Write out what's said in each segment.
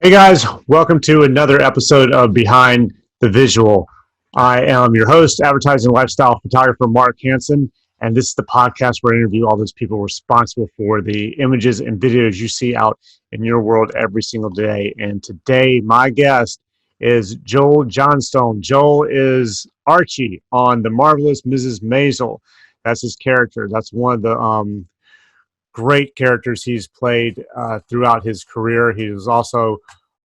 Hey guys, welcome to another episode of Behind the Visual. I am your host, advertising lifestyle photographer Mark Hansen, and this is the podcast where I interview all those people responsible for the images and videos you see out in your world every single day. And today, my guest is Joel Johnstone. Joel is Archie on The Marvelous Mrs. Maisel. That's his character. That's one of the great characters he's played throughout his career. He was also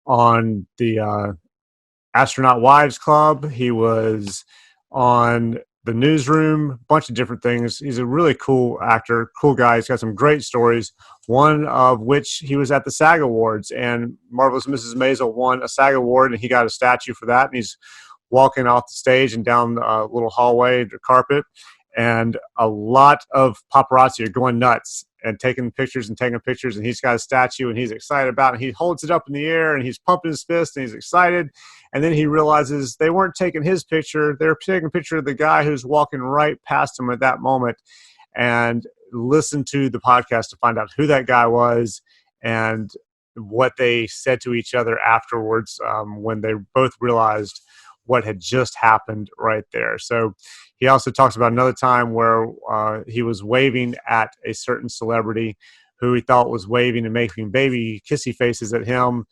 on the Astronaut Wives Club. He was on the Newsroom, a bunch of different things. He's a really cool actor, cool guy. He's got some great stories, one of which he was at the SAG Awards, and Marvelous Mrs. Maisel won a SAG Award, and he got a statue for that, and he's walking off the stage and down a little hallway, the carpet, and a lot of paparazzi are going nuts and taking pictures, and he's got a statue and he's excited about it. And he holds it up in the air and he's pumping his fist and he's excited. And then he realizes they weren't taking his picture. They're taking a picture of the guy who's walking right past him at that moment. And listen to the podcast to find out who that guy was and what they said to each other afterwards when they both realized what had just happened right there. So he also talks about another time where he was waving at a certain celebrity who he thought was waving and making baby kissy faces at him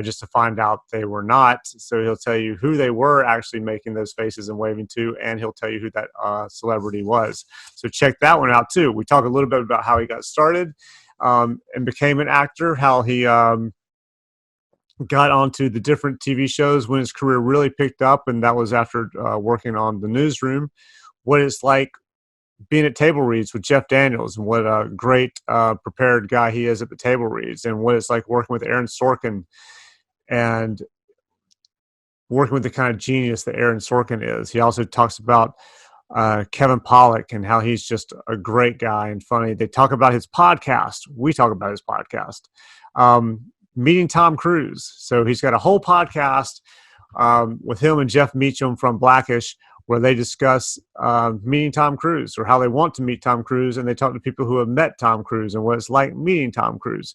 just to find out they were not. So he'll tell you who they were actually making those faces and waving to, and he'll tell you who that celebrity was. So check that one out too. We talk a little bit about how he got started and became an actor, how he got onto the different TV shows when his career really picked up, and that was after working on the Newsroom. What it's like being at table reads with Jeff Daniels, and what a great prepared guy he is at the table reads, and what it's like working with Aaron Sorkin, and working with the kind of genius that Aaron Sorkin is. He also talks about Kevin Pollack and how he's just a great guy and funny. They talk about his podcast. We talk about his podcast. Meeting Tom Cruise. So he's got a whole podcast with him and Jeff Meacham from Blackish where they discuss meeting Tom Cruise or how they want to meet Tom Cruise, and they talk to people who have met Tom Cruise and what it's like meeting Tom Cruise.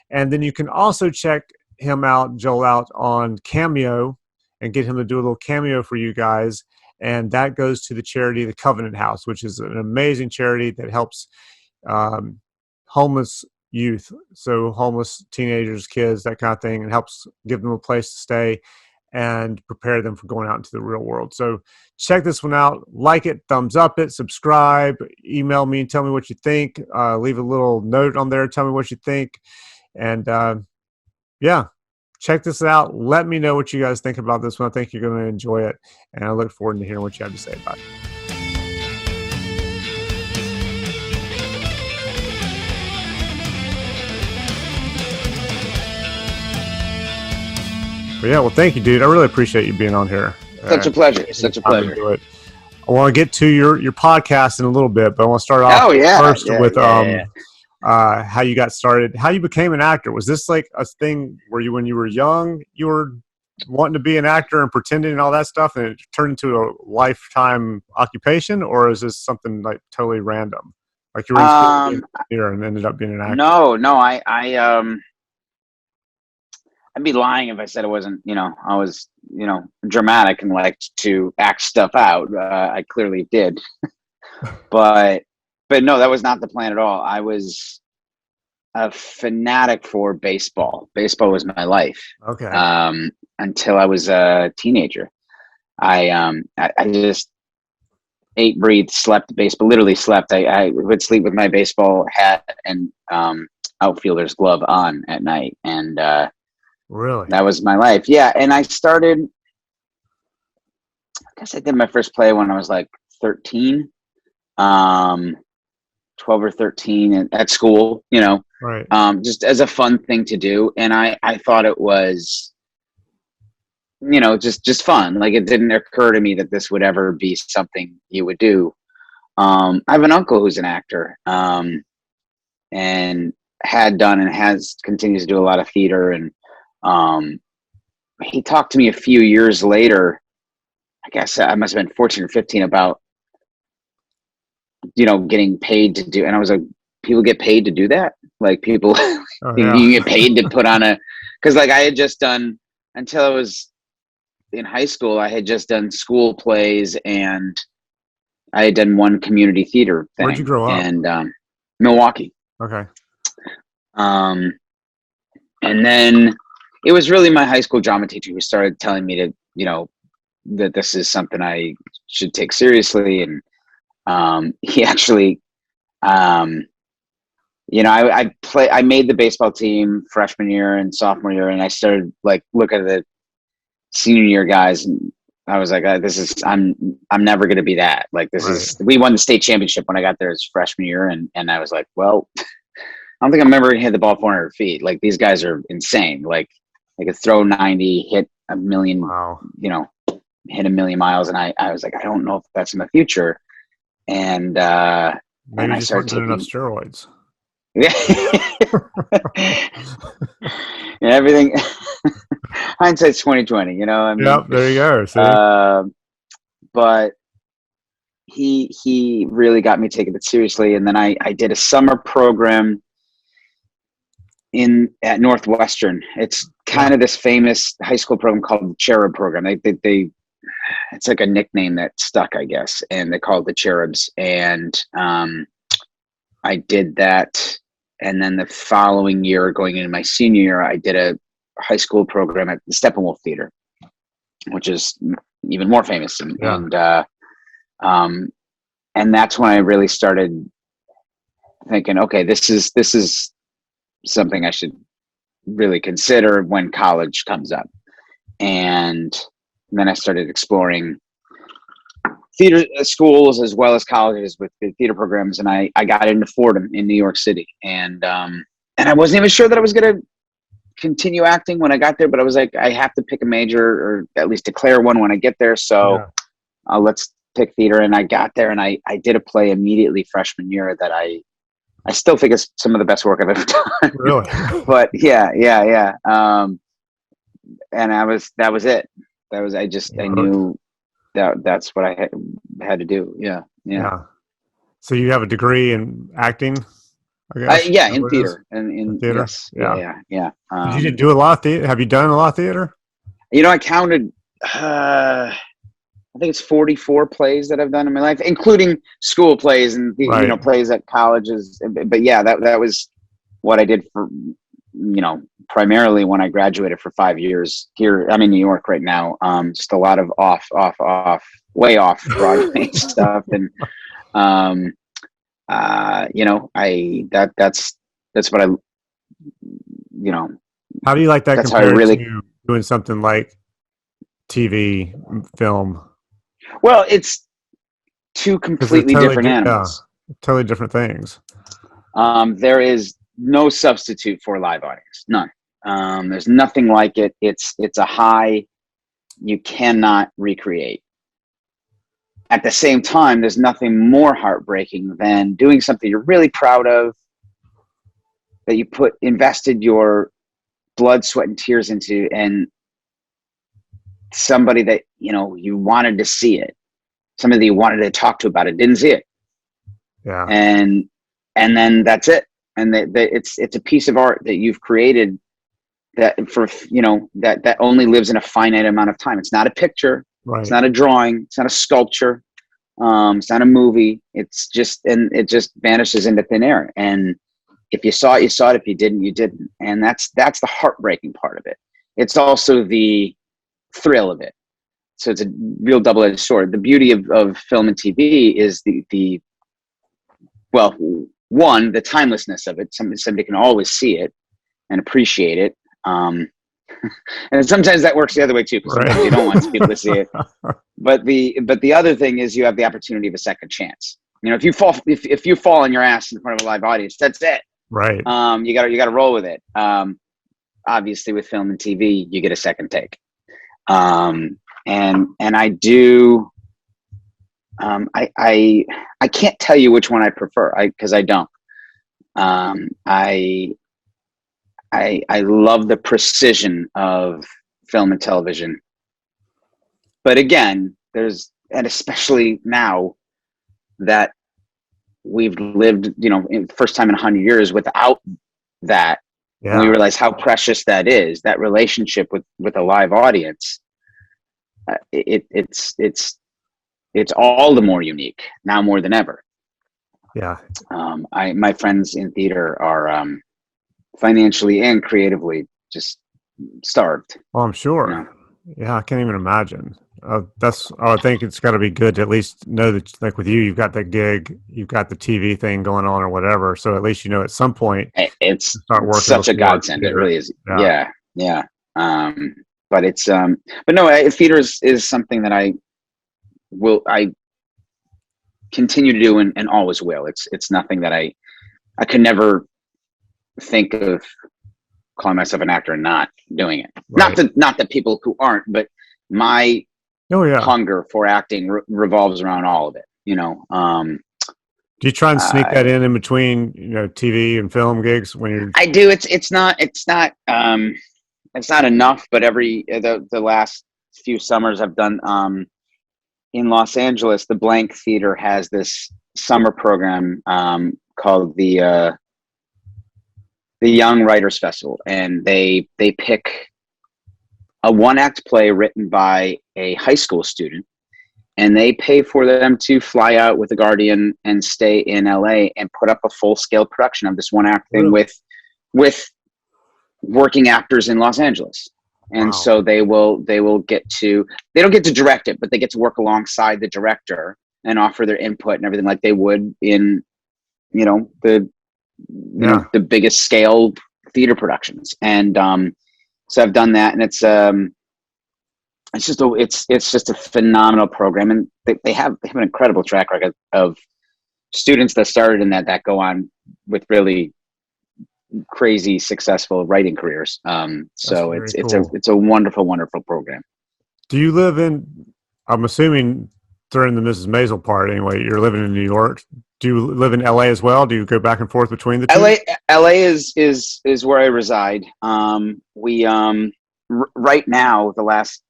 And then you can also check him out, Joel, out on Cameo and get him to do a little cameo for you guys. And that goes to the charity, the Covenant House, which is an amazing charity that helps homeless youth, so homeless teenagers, kids, that kind of thing, and helps give them a place to stay and prepare them for going out into the real world. So check this one out, like it, thumbs up it, subscribe, email me and tell me what you think, leave a little note on there, tell me what you think, and yeah, check this out. Let me know what you guys think about this one. I think you're going to enjoy it, and I look forward to hearing what you have to say about it. But yeah, well, thank you, dude. I really appreciate you being on here. Such a pleasure. Such a pleasure. I want to get to your podcast in a little bit, but I want to start off first with how you got started, how you became an actor. Was this like a thing where you, when you were young, you were wanting to be an actor and pretending and all that stuff, and it turned into a lifetime occupation, or is this something like totally random? Like you were in school and ended up being an actor? No, I'd be lying if I said it wasn't, I was, dramatic and liked to act stuff out. I clearly did. but no, that was not the plan at all. I was a fanatic for baseball. Baseball was my life. Okay. Until I was a teenager. I just ate, breathed, slept baseball, literally slept. I would sleep with my baseball hat and outfielder's glove on at night. And, really? That was my life. Yeah. And I started, I guess I did my first play when I was like 13, 12 or 13 at school, right. Just as a fun thing to do. And I thought it was, just fun. Like, it didn't occur to me that this would ever be something you would do. I have an uncle who's an actor, and had done and continues to do a lot of theater. And he talked to me a few years later, I guess I must have been 14 or 15, about, getting paid to do. And I was like, people get paid to do that? Like, people, you get paid to put on because like I had just done, until I was in high school, I had just done school plays, and I had done one community theater thing. Where'd you grow up? And Milwaukee. Okay. And then it was really my high school drama teacher who started telling me to, that this is something I should take seriously. And he actually, I made the baseball team freshman year and sophomore year, and I started like looking at the senior year guys, and I was like, I'm never going to be that. Like we won the state championship when I got there as freshman year. And I was like, well, I don't think I'm ever going to hit the ball 400 feet. Like these guys are insane. Like they could throw 90, hit a million, hit a million miles. And I was like, I don't know if that's in the future. And, maybe I just started taking enough steroids. Yeah. Everything. Hindsight's 2020, I mean, yep, there you go. See? But he really got me taking it seriously. And then I did a summer program at Northwestern. It's kind of this famous high school program called the Cherub program. It's like a nickname that stuck, I guess, and they call it the Cherubs. And I did that. And then the following year, going into my senior year, I did a high school program at the Steppenwolf Theater, which is even more famous. And that's when I really started thinking, okay, this is something I should really consider when college comes up. And then I started exploring theater schools as well as colleges with the theater programs, and I got into Fordham in New York City, and I wasn't even sure that I was going to continue acting when I got there, but I was like, I have to pick a major or at least declare one when I get there, so let's pick theater. And I got there, and I did a play immediately freshman year that I still think is some of the best work I've ever done. Really? But yeah. And that was it. I knew that's what I had to do. Yeah. So you have a degree in acting, I guess? In theater. And in theater? Yes. Yeah. You did do a lot of theater? Have you done a lot of theater? I counted, I think it's 44 plays that I've done in my life, including school plays and, plays at colleges. But yeah, that was what I did for, primarily when I graduated for 5 years here. I'm in New York right now. Just a lot of way off Broadway stuff. And, that's what I, how do you like that that's compared really, to doing something like TV, film? Well, it's two completely different animals. Totally different things. There is no substitute for a live audience. None. There's nothing like it. It's a high you cannot recreate. At the same time, there's nothing more heartbreaking than doing something you're really proud of, that you invested your blood, sweat, and tears into, and somebody that you wanted to see it, somebody that you wanted to talk to about it, didn't see it. Yeah. And then that's it. And it's a piece of art that you've created that for that only lives in a finite amount of time. It's not a picture. Right. It's not a drawing. It's not a sculpture. It's not a movie. It just vanishes into thin air. And if you saw it, you saw it. If you didn't, you didn't. And that's the heartbreaking part of it. It's also the thrill of it. So it's a real double-edged sword. The beauty of film and TV is the timelessness of it. Somebody can always see it and appreciate it. And sometimes that works the other way too, because sometimes you don't want people to see it. But the other thing is you have the opportunity of a second chance. If you fall on your ass in front of a live audience, that's it. Right. You gotta roll with it. Obviously with film and TV, you get a second take. And I do. I can't tell you which one I prefer, because I don't. I love the precision of film and television, but again, and especially now that we've lived, first time in 100 years without that, And we Yeah. realize how precious that is, that relationship with a live audience. It's all the more unique now more than ever. Yeah. My friends in theater are financially and creatively just starved. Well, I'm You know, sure. Yeah, I can't even imagine. I think it's got to be good to at least know that, like with you, you've got that gig, you've got the TV thing going on or whatever. So at least you know at some point it's to start working such a before godsend. It theater. really is. Yeah. Yeah, yeah. But but no, theater is something that I continue to do and always will. It's nothing that I could never think of calling myself an actor and not doing it. Right. Not that people who aren't, but my Oh yeah. hunger for acting revolves around all of it. Do you try and sneak Uh, that in between, TV and film gigs when you're? I do. It's not enough, but the last few summers I've done in Los Angeles, the Blank Theater has this summer program called the Young Writers Festival, and they pick a one-act play written by a high school student, and they pay for them to fly out with the Guardian and stay in LA and put up a full-scale production of this one-act thing Really? with working actors in Los Angeles. And Wow. so they don't get to direct it, but they get to work alongside the director and offer their input and everything like they would in the Yeah. the biggest scale theater productions. And so I've done that, and it's just a phenomenal program, and they have an incredible track record of students that started in that go on with really crazy successful writing careers. So Very cool. it's a wonderful, wonderful program. Do you live in? I'm assuming during the Mrs. Maisel part, anyway. You're living in New York. Do you live in LA as well? Do you go back and forth between the two? LA is where I reside. We right now, the last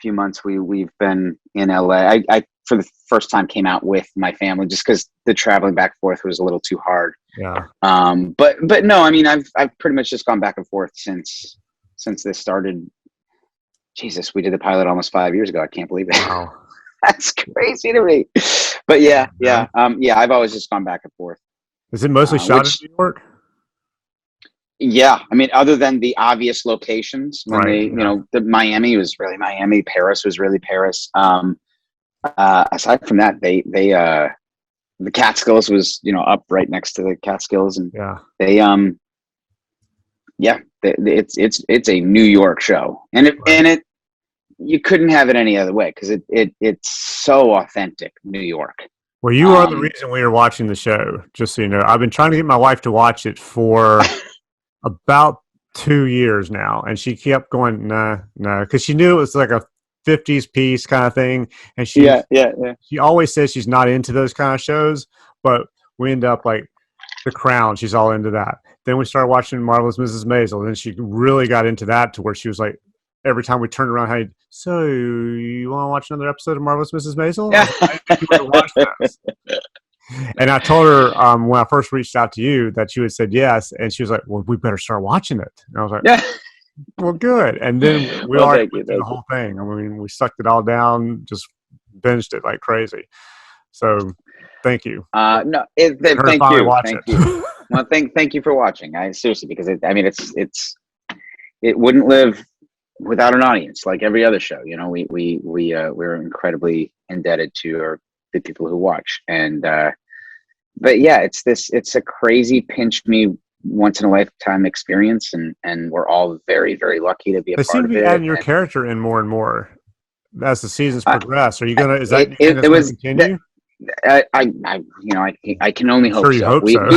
few months we've been in LA. I for the first time came out with my family just because the traveling back and forth was a little too hard. Yeah. But no, I mean I've pretty much just gone back and forth since this started. Jesus, we did the pilot almost 5 years ago. I can't believe it. Wow. That's crazy to me. But yeah. I've always just gone back and forth. Is it mostly shot in New York? Yeah, I mean, other than the obvious locations, when Right. the Miami was really Miami, Paris was really Paris. Aside from that, the Catskills was up right next to the Catskills, and Yeah. it's a New York show, and it you couldn't have it any other way because it's so authentic New York. Well, you are the reason we are watching the show. Just so you know, I've been trying to get my wife to watch it for about 2 years now, and she kept going, no, because she knew it was like a 50s piece kind of thing, and she always says she's not into those kind of shows, but we end up like The Crown. She's all into that. Then we started watching Marvelous Mrs. Maisel, and then she really got into that to where she was like, every time we turned around, hey, so you want to watch another episode of Marvelous Mrs. Maisel? Yeah. I think you want to watch this. And I told her when I first reached out to you that you had said yes, and she was like, "Well, we better start watching it." And I was like, Yeah. "Well, good." And then we already went through the whole thing. I mean, we sucked it all down, just binged it like crazy. So, thank you. No, thank you. Thank you. Well, thank you for watching. I seriously, because it wouldn't live without an audience like every other show. We're incredibly indebted to the people who watch, and but yeah, it's a crazy pinch me once in a lifetime experience, and we're all very, very lucky to be a They part seem of to be it. adding your character in more and more as the seasons progress. Are you gonna? Is that going to continue? I can only hope you so. hope so.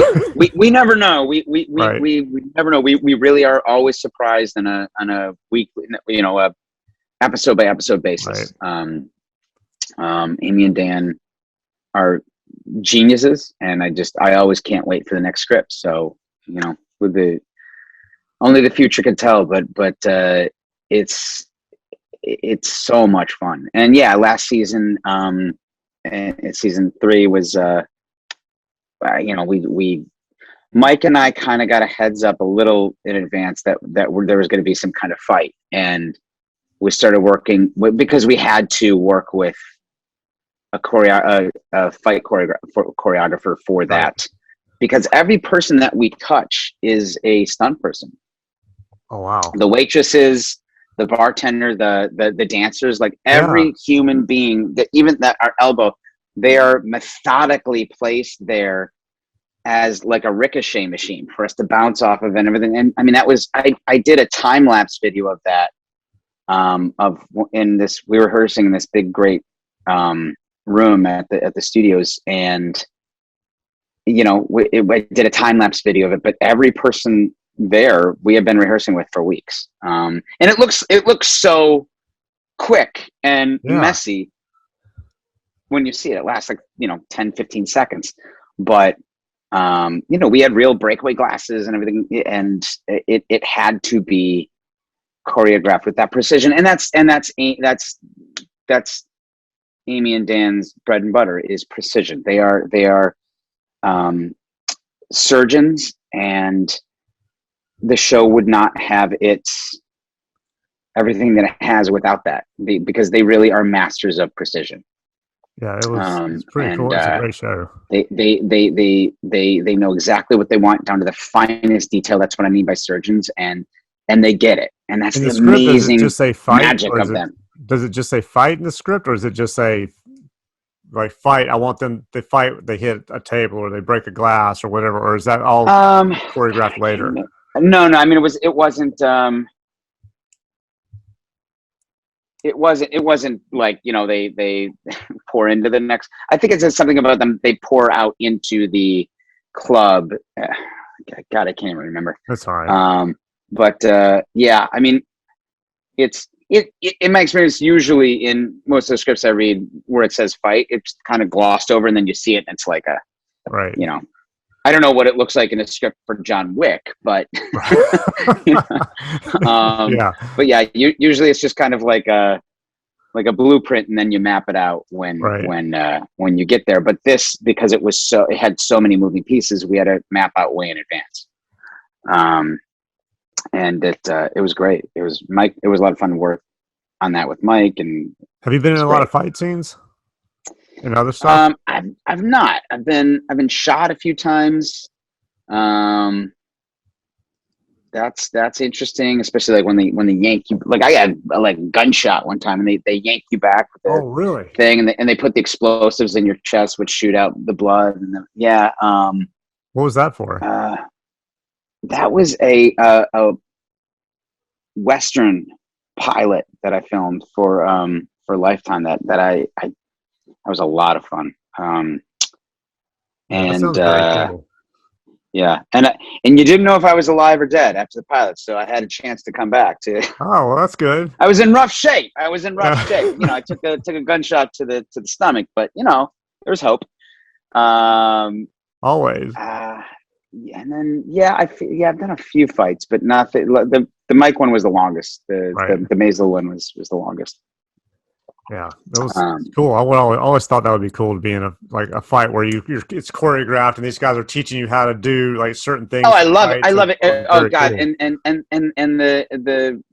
We never know. We Right. we never know. We really are always surprised on a weekly, a episode by episode basis. Right. Amy and Dan are geniuses, and I always can't wait for the next script. So with only the future can tell, but it's so much fun. And yeah, last season, and season 3 was we Mike and I kind of got a heads up a little in advance that there was going to be some kind of fight, and we started working because we had to work with a fight choreographer for that, Right. because every person that we touch is a stunt person. Oh wow. The waitresses, the bartender, the dancers, like every human being, that even that our elbow, they are methodically placed there as like a ricochet machine for us to bounce off of and everything. And I mean, that was, I did a time lapse video of that, we were rehearsing in this big, great, room at the studios. And, you know, I did a time lapse video of it, but every person there we have been rehearsing with for weeks. And it looks so quick and messy when you see it. It lasts like, 10, 15 seconds. But, we had real breakaway glasses and everything, and it had to be choreographed with that precision. And that's Amy and Dan's bread and butter, is precision. They are surgeons, and the show would not have everything that it has without that, because they really are masters of precision. Yeah, it's pretty cool. It's a great show. They know exactly what they want down to the finest detail. That's what I mean by surgeons, and they get it. And that's the script, amazing does it just say fight, magic of them. Does it just say fight in the script, or does it just say like fight? I want them to fight. They hit a table or they break a glass or whatever, or is that all choreographed later? No. I mean, it wasn't like, they pour into the next. I think it says something about them. They pour out into the club. God, I can't even remember. That's all right. But yeah, I mean, it's in my experience, usually in most of the scripts I read where it says fight, it's kind of glossed over, and then you see it and it's like right. I don't know what it looks like in a script for John Wick, but but yeah, usually it's just kind of like a blueprint, and then you map it out when you get there. But this, because it had so many moving pieces, we had to map out way in advance. And it was great. It was a lot of fun to work on that with Mike. And have you been in a lot of fight scenes and other stuff? I've not. I've been shot a few times. That's interesting, especially like when they yank you. Like I had a gunshot one time, and they yank you back with the thing, and they put the explosives in your chest, which shoot out the blood. And what was that for? That was a Western pilot that I filmed for Lifetime. That was a lot of fun. That sounds very cool. Yeah, and you didn't know if I was alive or dead after the pilot, so I had a chance to come back to. Oh, well, that's good. I was in rough shape. I took a gunshot to the stomach, but there's hope. Always. And then I've done a few fights, but not the Mike one was the longest. The Maisel one was the longest. Yeah, that was cool. I always thought that would be cool to be in a fight where it's choreographed and these guys are teaching you how to do like certain things. Oh, I love it. I love it. Oh God. Cool. And the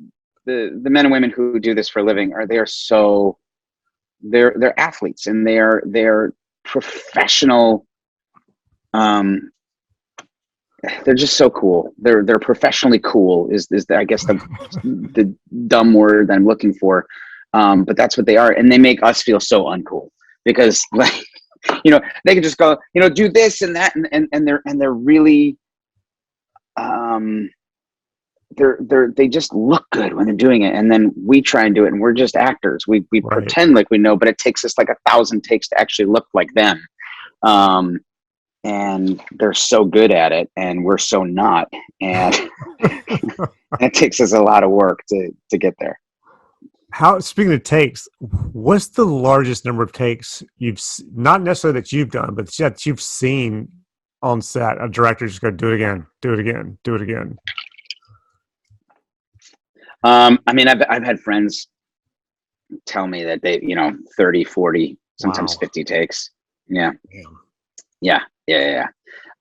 men and women who do this for a living they're athletes, and they're professional. They're just so cool. They're professionally cool is I guess the dumb word that I'm looking for. But that's what they are, and they make us feel so uncool because, like, they can just go, do this and that, and they're really, they just look good when they're doing it, and then we try and do it, and we're just actors. We pretend like we know, but it takes us like 1,000 takes to actually look like them. And they're so good at it, and we're so not, and it takes us a lot of work to get there. Speaking of takes, what's the largest number of takes not necessarily that you've done, but that you've seen on set? A director just go, do it again, do it again, do it again. I mean, I've had friends tell me that they, 30, 40, sometimes 50 takes. Yeah. Yeah.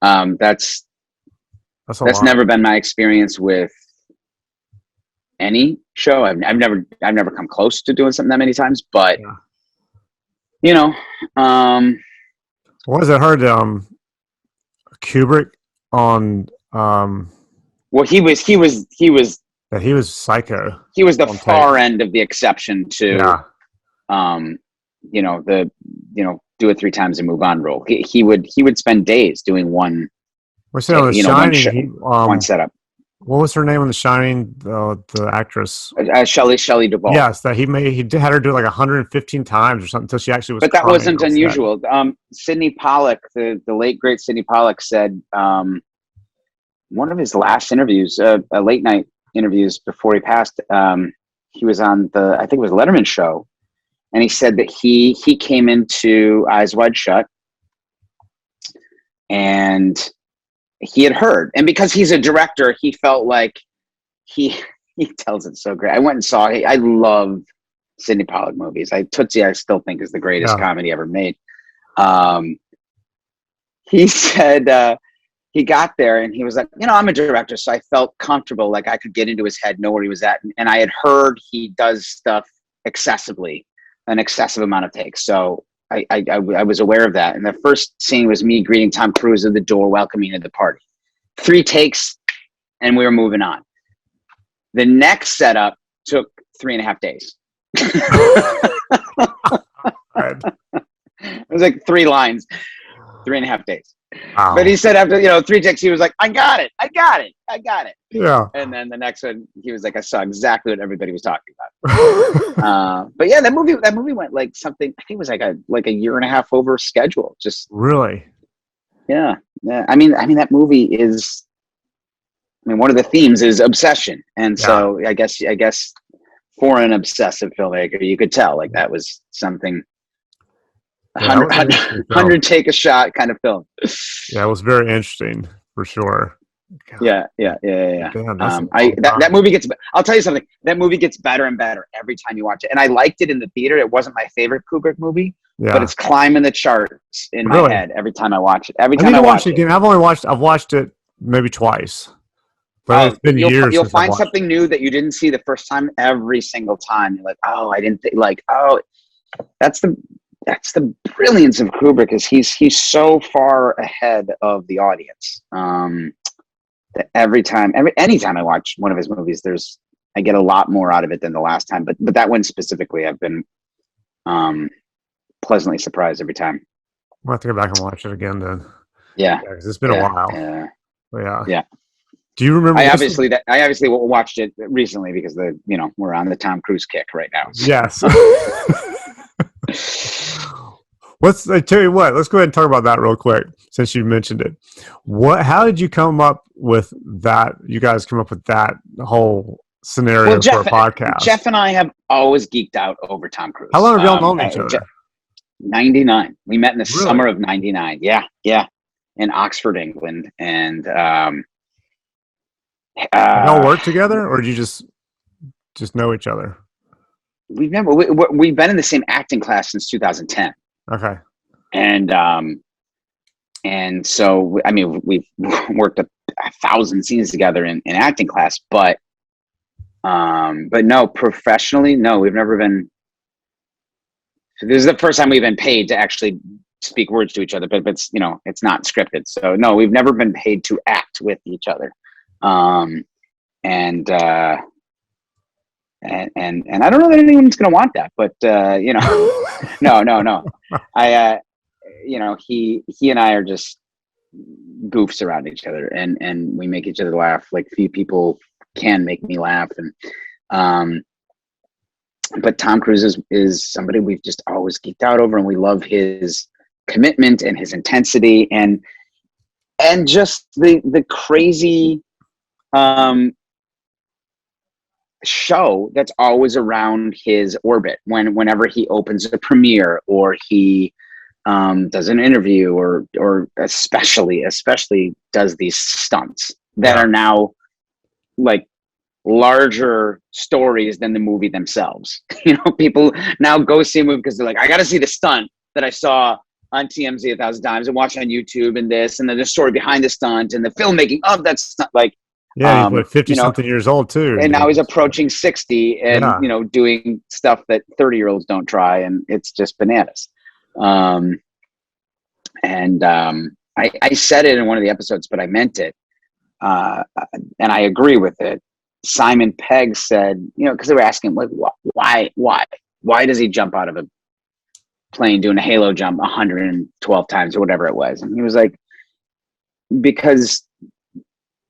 That's That's a That's lot. never been my experience with any show. I've never come close to doing something that many times, but Yeah. you know, What was it? Heard Kubrick on well, he was that he was psycho. the on tape. far end of the exception to, Yeah. do it 3 times and move on rule. He would spend days doing one, We're saying on The Shining. one setup. What was her name on The Shining? The actress. Shelley Duvall. Yes, that he had her do it like 115 times or something until she actually was. But that crying wasn't on set. unusual. Sidney Pollack, the late great Sidney Pollack, said one of his last interviews, late night interviews before he passed. He was on I think it was Letterman show, and he said that he came into Eyes Wide Shut, and he had heard, and because he's a director, he felt like he tells it so great. I went and saw it. I love Sidney Pollack movies. Tootsie, I still think is the greatest comedy ever made. He said he got there and he was like, I'm a director, so I felt comfortable, like I could get into his head, know where he was at, and I had heard he does stuff excessively, an excessive amount of takes. So I was aware of that. And the first scene was me greeting Tom Cruise at the door, welcoming him to the party. 3 takes, and we were moving on. The next setup took 3.5 days. It was like 3 lines, 3.5 days. Wow. But he said after 3 takes, he was like, I got it. Yeah. And then the next one, he was like, I saw exactly what everybody was talking about. But yeah, that movie went like something. I think it was like a year and a half over schedule. Just really. Yeah. I mean that movie is. One of the themes is obsession, and so I guess for an obsessive filmmaker, you could tell like that was something. 100 take a shot kind of film. Yeah, it was very interesting for sure. God. Yeah. Damn, that movie gets. I'll tell you something. That movie gets better and better every time you watch it. And I liked it in the theater. It wasn't my favorite Kubrick movie, but it's climbing the charts in my head every time I watch it. Every time I watch it again. I've watched it maybe twice. But it's been years. You'll find something new that you didn't see the first time every single time. You're like, oh, I didn't think. Like, oh, that's the brilliance of Kubrick, is he's so far ahead of the audience. That anytime I watch one of his movies, I get a lot more out of it than the last time. But that one specifically, I've been pleasantly surprised every time. We'll have to go back and watch it again then. Yeah, because it's been a while. Yeah. Do you remember? I obviously watched it recently because we're on the Tom Cruise kick right now. So. Yes. I tell you what, let's go ahead and talk about that real quick since you mentioned it. How did you come up with that? You guys come up with that whole scenario for a podcast? Jeff and I have always geeked out over Tom Cruise. How long have y'all known each other? 99. We met in the summer of 99. Yeah. In Oxford, England. And y'all work together, or did you just know each other? We've been in the same acting class since 2010. Okay. And so we've worked 1,000 scenes together in acting class, but no, professionally, no, we've never been. So this is the first time we've been paid to actually speak words to each other, but it's it's not scripted. So no, we've never been paid to act with each other. And I don't know that anyone's going to want that, but no. He and I are just goofs around each other, and we make each other laugh like few people can make me laugh. And but Tom Cruise is somebody we've just always geeked out over, and we love his commitment and his intensity and just the crazy show that's always around his orbit whenever he opens a premiere or he does an interview or especially does these stunts that are now like larger stories than the movie themselves. People now go see a movie because they're like, I got to see the stunt that I saw on TMZ 1,000 times and watched on YouTube and this, and then the story behind the stunt and the filmmaking of that stunt. Like, Yeah, he's 50 something years old too. And now he's approaching 60 and, doing stuff that 30-year-olds don't try. And it's just bananas. I said it in one of the episodes, but I meant it. And I agree with it. Simon Pegg said, because they were asking him, like, why does he jump out of a plane doing a halo jump 112 times or whatever it was? And he was like, because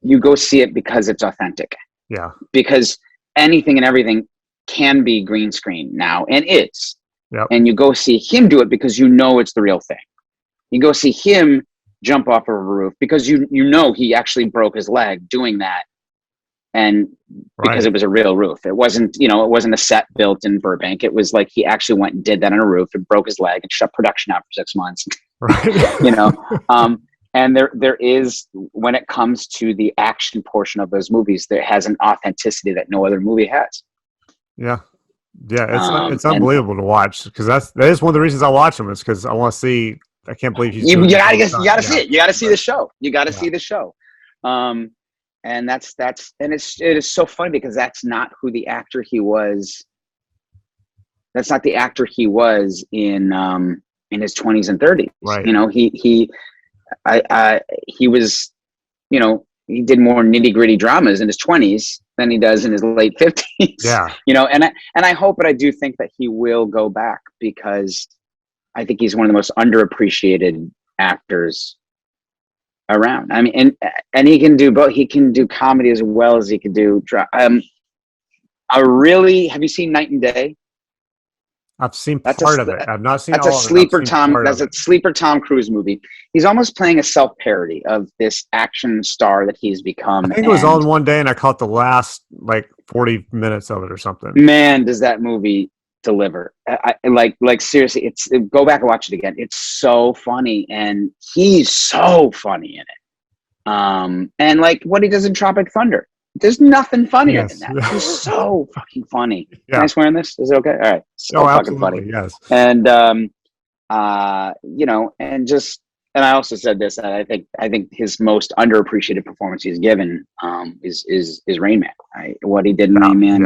you go see it because it's authentic. Yeah. Because anything and everything can be green screen now and is. Yep. And you go see him do it because it's the real thing. You go see him jump off of a roof because he actually broke his leg doing that. And because it was a real roof. It wasn't a set built in Burbank. It was like he actually went and did that on a roof and broke his leg and shut production out for 6 months. Right. And there is, when it comes to the action portion of those movies, there has an authenticity that no other movie has. Yeah. Yeah. It's unbelievable to watch, because that is one of the reasons I watch them, is because I want to see. I can't believe he's you gotta see it. You gotta see the show. You gotta see the show. And it is so funny because that's not who the actor he was. That's not the actor he was in his 20s and 30s. Right. He was, he did more nitty gritty dramas in his 20s than he does in his late 50s. Yeah. And I hope, and I do think that he will go back, because I think he's one of the most underappreciated actors around. I mean, and he can do both. He can do comedy as well as he can do have you seen Night and Day? I've seen part of it. I've not seen that's all a of it. That's a sleeper Tom Cruise movie. He's almost playing a self-parody of this action star that he's become. I think it was on one day, and I caught the last 40 minutes of it or something. Man, does that movie deliver? Like seriously, go back and watch it again. It's so funny, and he's so funny in it. And like what he does in Tropic Thunder. There's nothing funnier than that. He's so fucking funny. Yeah. Can I swear on this? Is it okay? All right. So fucking funny. Yes. And and I also said this, and I think his most underappreciated performance he's given is Rain Man. Right? What he did in Rain Man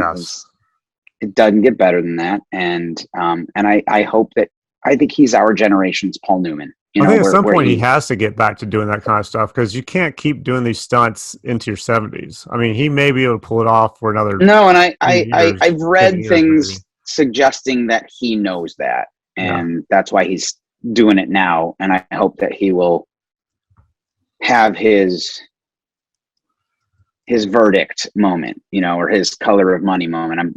it doesn't get better than that. And I hope that, I think he's our generation's Paul Newman. I think at some point he has to get back to doing that kind of stuff, because you can't keep doing these stunts into your 70s. I mean, he may be able to pull it off for another. No, and I've read things suggesting that he knows that, and that's why he's doing it now. And I hope that he will have his verdict moment, or his color of money moment.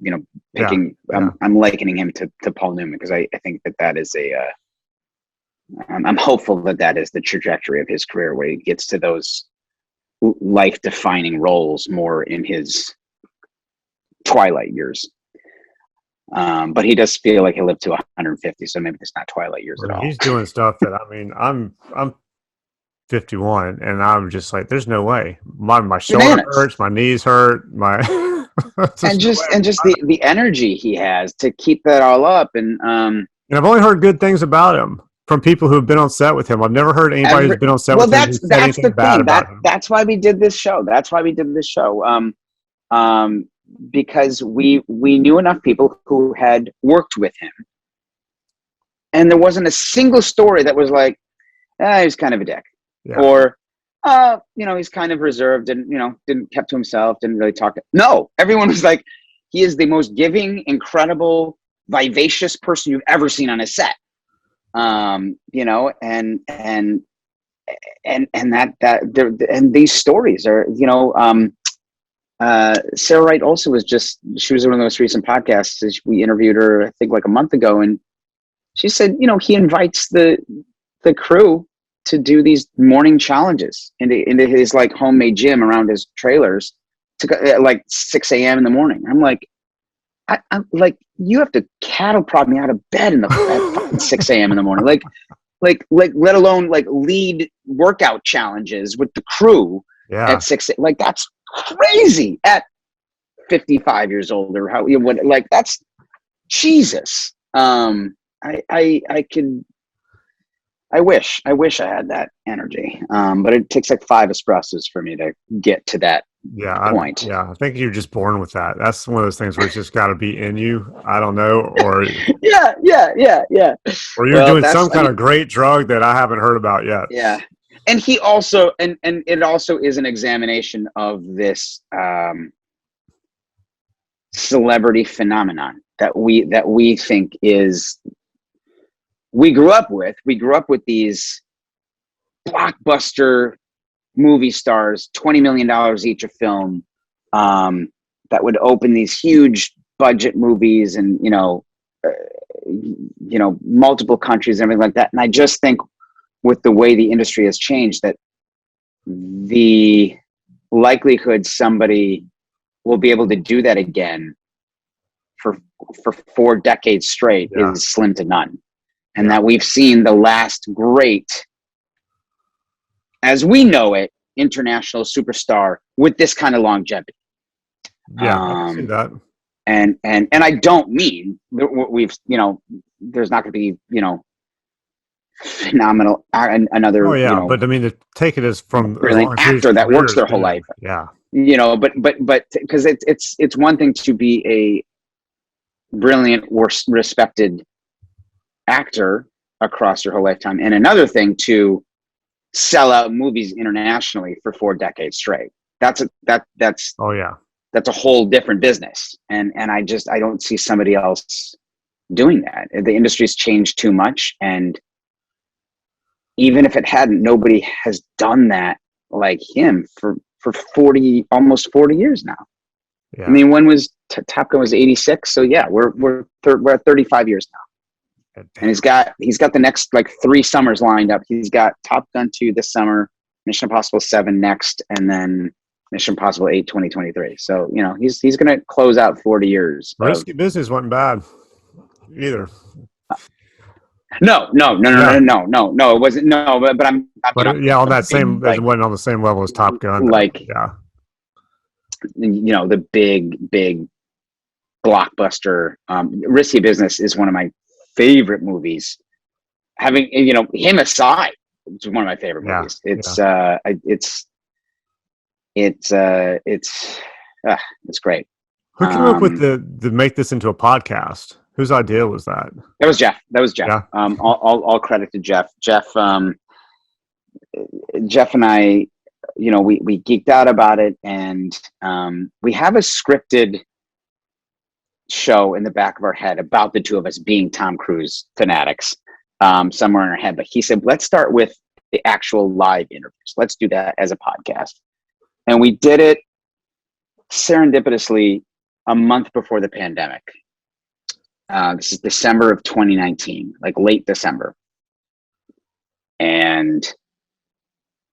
I'm likening him to Paul Newman, because I think that is I'm hopeful that is the trajectory of his career, where he gets to those life-defining roles more in his twilight years. But he does feel like he'll live to 150, so maybe it's not twilight years at all. He's doing stuff that, I mean, I'm 51, and I'm just like, there's no way. My shoulder hurts, my knees hurt, and just the energy he has to keep that all up. And I've only heard good things about him from people who have been on set with him. I've never heard anybody who's been on set with him. That's the thing. That's why we did this show. Because we knew enough people who had worked with him, and there wasn't a single story that was like, he's kind of a dick, or he's kind of reserved and didn't kept to himself, didn't really talk. No, everyone was like, he is the most giving, incredible, vivacious person you've ever seen on a set. And these stories are, Sarah Wright also she was on one of the most recent podcasts. We interviewed her, I think, like a month ago, and she said, he invites the crew to do these morning challenges into his like homemade gym around his trailers to like 6 a.m. in the morning. I'm like, I'm like, you have to cattle prod me out of bed at 6 a.m. in the morning. Like, let alone like lead workout challenges with the crew at 6. Like, that's crazy at 55 years old, or how that's Jesus. I could, I wish I had that energy. But it takes like 5 espressos for me to get to that point. I think you're just born with that. That's one of those things where it's just got to be in you. I don't know, or Yeah. or you're Well, doing some kind of great drug that I haven't heard about yet. Yeah. And he also, and it also is an examination of this celebrity phenomenon that we think is, we grew up with these blockbuster movie stars, $20 million each a film, that would open these huge budget movies and, multiple countries and everything like that. And I just think with the way the industry has changed, that the likelihood somebody will be able to do that again for 4 decades straight is slim to none. And that we've seen the last great, as we know it, international superstar with this kind of longevity. Yeah, I see that. And I don't mean we've, there's not going to be, phenomenal another. But I mean, to take it as from brilliant actor that works their whole life. Yeah. But because it's one thing to be a brilliant or respected actor across your whole lifetime, and another thing to sell out movies internationally for 4 decades straight. That's a whole different business. And I don't see somebody else doing that. The industry's changed too much. And even if it hadn't, nobody has done that like him for almost 40 years now. Yeah. I mean, when was Top Gun was 86? So yeah, we're at 35 years now. And he's got the next like 3 summers lined up. He's got Top Gun 2 this summer, Mission Impossible 7 next, and then Mission Impossible 8 2023. So, he's going to close out 40 years. Risky Business wasn't bad either. No, it wasn't. No, but I'm on that same, it wasn't on the same level as Top Gun. The big blockbuster. Risky Business is one of my favorite movies. Having, him aside, it's one of my favorite movies. It's great. Who came up with the make this into a podcast? Whose idea was that? That was Jeff. Yeah. All credit to Jeff. Jeff and I, we geeked out about it, and we have a scripted show in the back of our head about the two of us being Tom Cruise fanatics, somewhere in our head. But he said, let's start with the actual live interviews. Let's do that as a podcast. And we did it serendipitously a month before the pandemic. This is December of 2019, like late December. And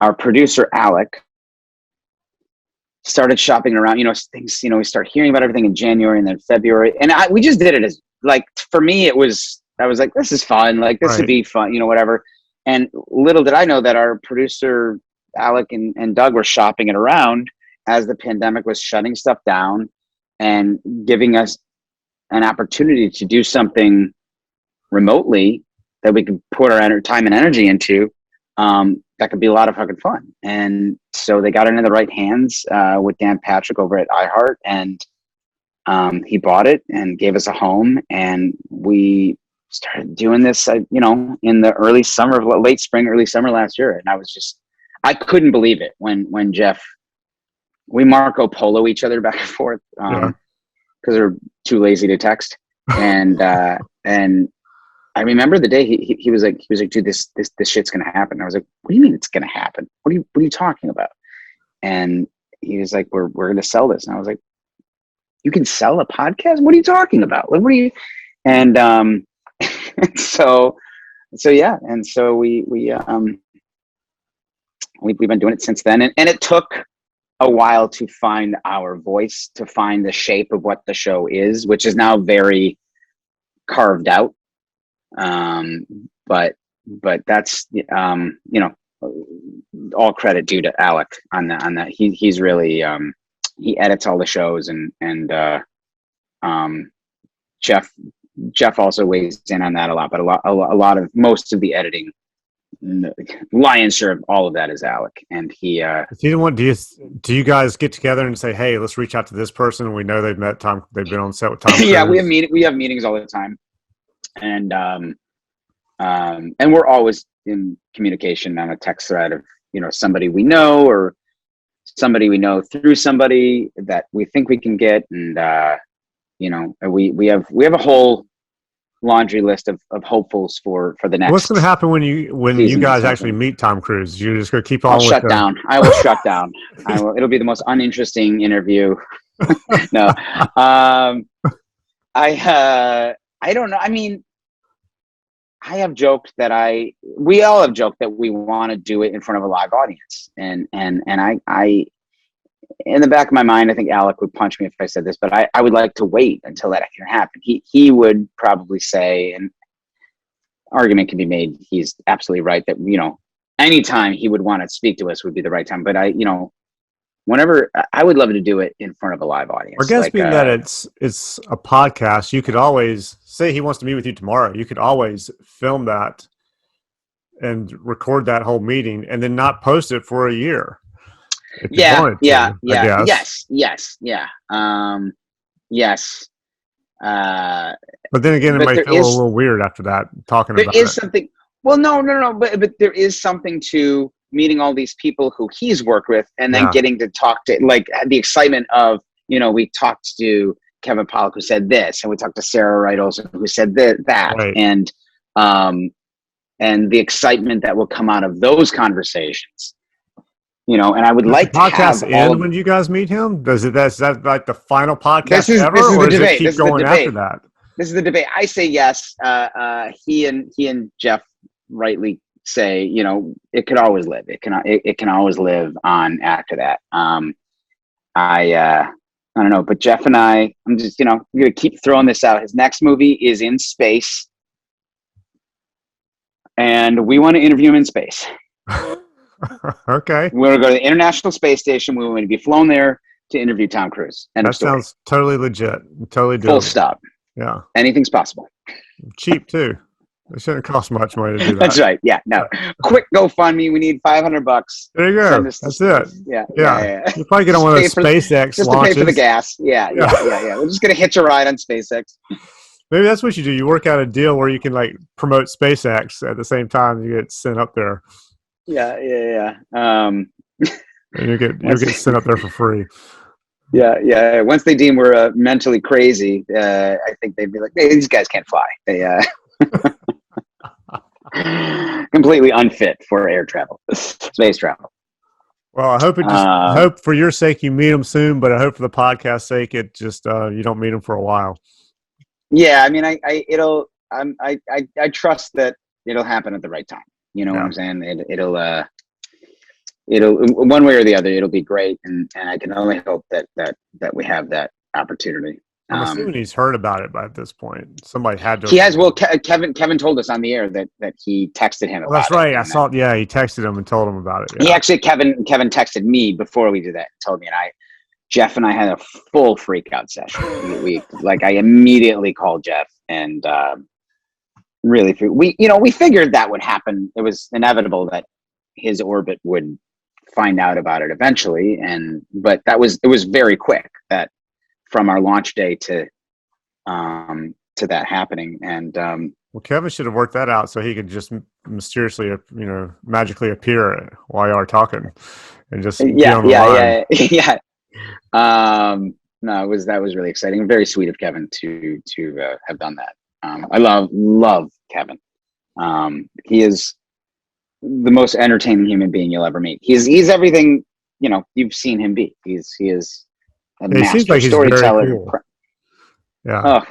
our producer, Alec, started shopping around, things, we start hearing about everything in January and then February. And we just did it as, like, for me, I was like, this is fun. Like, this would be fun, whatever. And little did I know that our producer, Alec and Doug, were shopping it around as the pandemic was shutting stuff down and giving us an opportunity to do something remotely that we could put our time and energy into. That could be a lot of fucking fun. And so they got it in the right hands with Dan Patrick over at iHeart, and he bought it and gave us a home, and we started doing this, in the early summer, late spring, early summer last year. And I couldn't believe it when Jeff, we Marco Polo each other back and forth because we're too lazy to text. And I remember the day he was like, dude, this shit's going to happen. I was like, what do you mean it's going to happen? What are you talking about? And he was like, we're going to sell this. And I was like, you can sell a podcast? What are you talking about? Like, what are you? And so yeah. And so we've been doing it since then. And it took a while to find our voice, to find the shape of what the show is, which is now very carved out. But that's, all credit due to Alec on that. He's really, he edits all the shows, and Jeff also weighs in on that a lot, but most of the editing lion's share of all of that is Alec, and he. Is he the one? Do you guys get together and say, "Hey, let's reach out to this person"? We know they've met Tom. They've been on set with Tom Cruise. Yeah, we have meetings all the time, and we're always in communication on a text thread of somebody we know or somebody we know through somebody that we think we can get, and we have a whole laundry list of hopefuls for the next. What's going to happen when you guys actually meet Tom Cruise? You're just going to keep on. I'll shut down. I will shut down. It'll be the most uninteresting interview. No, I don't know. I mean, I have joked that we all have joked that we want to do it in front of a live audience, and I in the back of my mind, I think Alec would punch me if I said this, but I would like to wait until that can happen. He would probably say, and argument can be made, he's absolutely right, that anytime he would want to speak to us would be the right time. But whenever, I would love to do it in front of a live audience. I guess being that it's a podcast, you could always say he wants to meet with you tomorrow. You could always film that and record that whole meeting and then not post it for a year. Yes. But then again, it might feel a little weird after that talking about it. There is something. Well, no, but there is something to meeting all these people who he's worked with, and then getting to talk to, like, the excitement of, we talked to Kevin Pollack, who said this, and we talked to Sarah Reitels, who said that, right. And the excitement that will come out of those conversations. And I would like to have podcast end when you guys meet him. Is that like the final podcast ever, or does it keep going after that? This is the debate. I say yes. He and Jeff rightly say, it could always live. It can always live on after that. I don't know, but Jeff and I'm just I'm gonna keep throwing this out. His next movie is in space, and we want to interview him in space. Okay. We're going to go to the International Space Station. We want to be flown there to interview Tom Cruise. That sounds totally legit. Totally doable. Full stop. Yeah. Anything's possible. Cheap too. It shouldn't cost much money to do that. That's right. Yeah. No. Quick GoFundMe. We need $500. There you go. That's it. Yeah. You probably get on one of those SpaceX just launches. To pay for the gas. Yeah. We're just going to hitch a ride on SpaceX. Maybe that's what you do. You work out a deal where you can promote SpaceX at the same time you get sent up there. Yeah. And you get sent up there for free. Yeah. Once they deem we're mentally crazy, I think they'd be like, "Hey, these guys can't fly. They completely unfit for air travel, space travel." Well, I hope I hope for your sake you meet them soon, but I hope for the podcast's sake it just you don't meet them for a while. Yeah, I mean, I trust that it'll happen at the right time. You know what I'm saying? It'll one way or the other, it'll be great, and I can only hope that we have that opportunity. I'm assuming he's heard about it by this point. Somebody had to. He has. Well, Kevin told us on the air that he texted him. That's right. I saw. Yeah, he texted him and told him about it. Yeah. He actually Kevin texted me before we did that. And told me, and Jeff and I had a full freak out session. I immediately called Jeff and. Really, we figured that would happen. It was inevitable that his orbit would find out about it eventually, but it was very quick, that from our launch day to that happening. And well, Kevin should have worked that out so he could just mysteriously, magically appear while you are talking, and just be on the line. Yeah. No, that was really exciting. Very sweet of Kevin to have done that. I love Kevin. He is the most entertaining human being you'll ever meet. He's everything you've seen him be. He is a master storyteller. Cool. Yeah.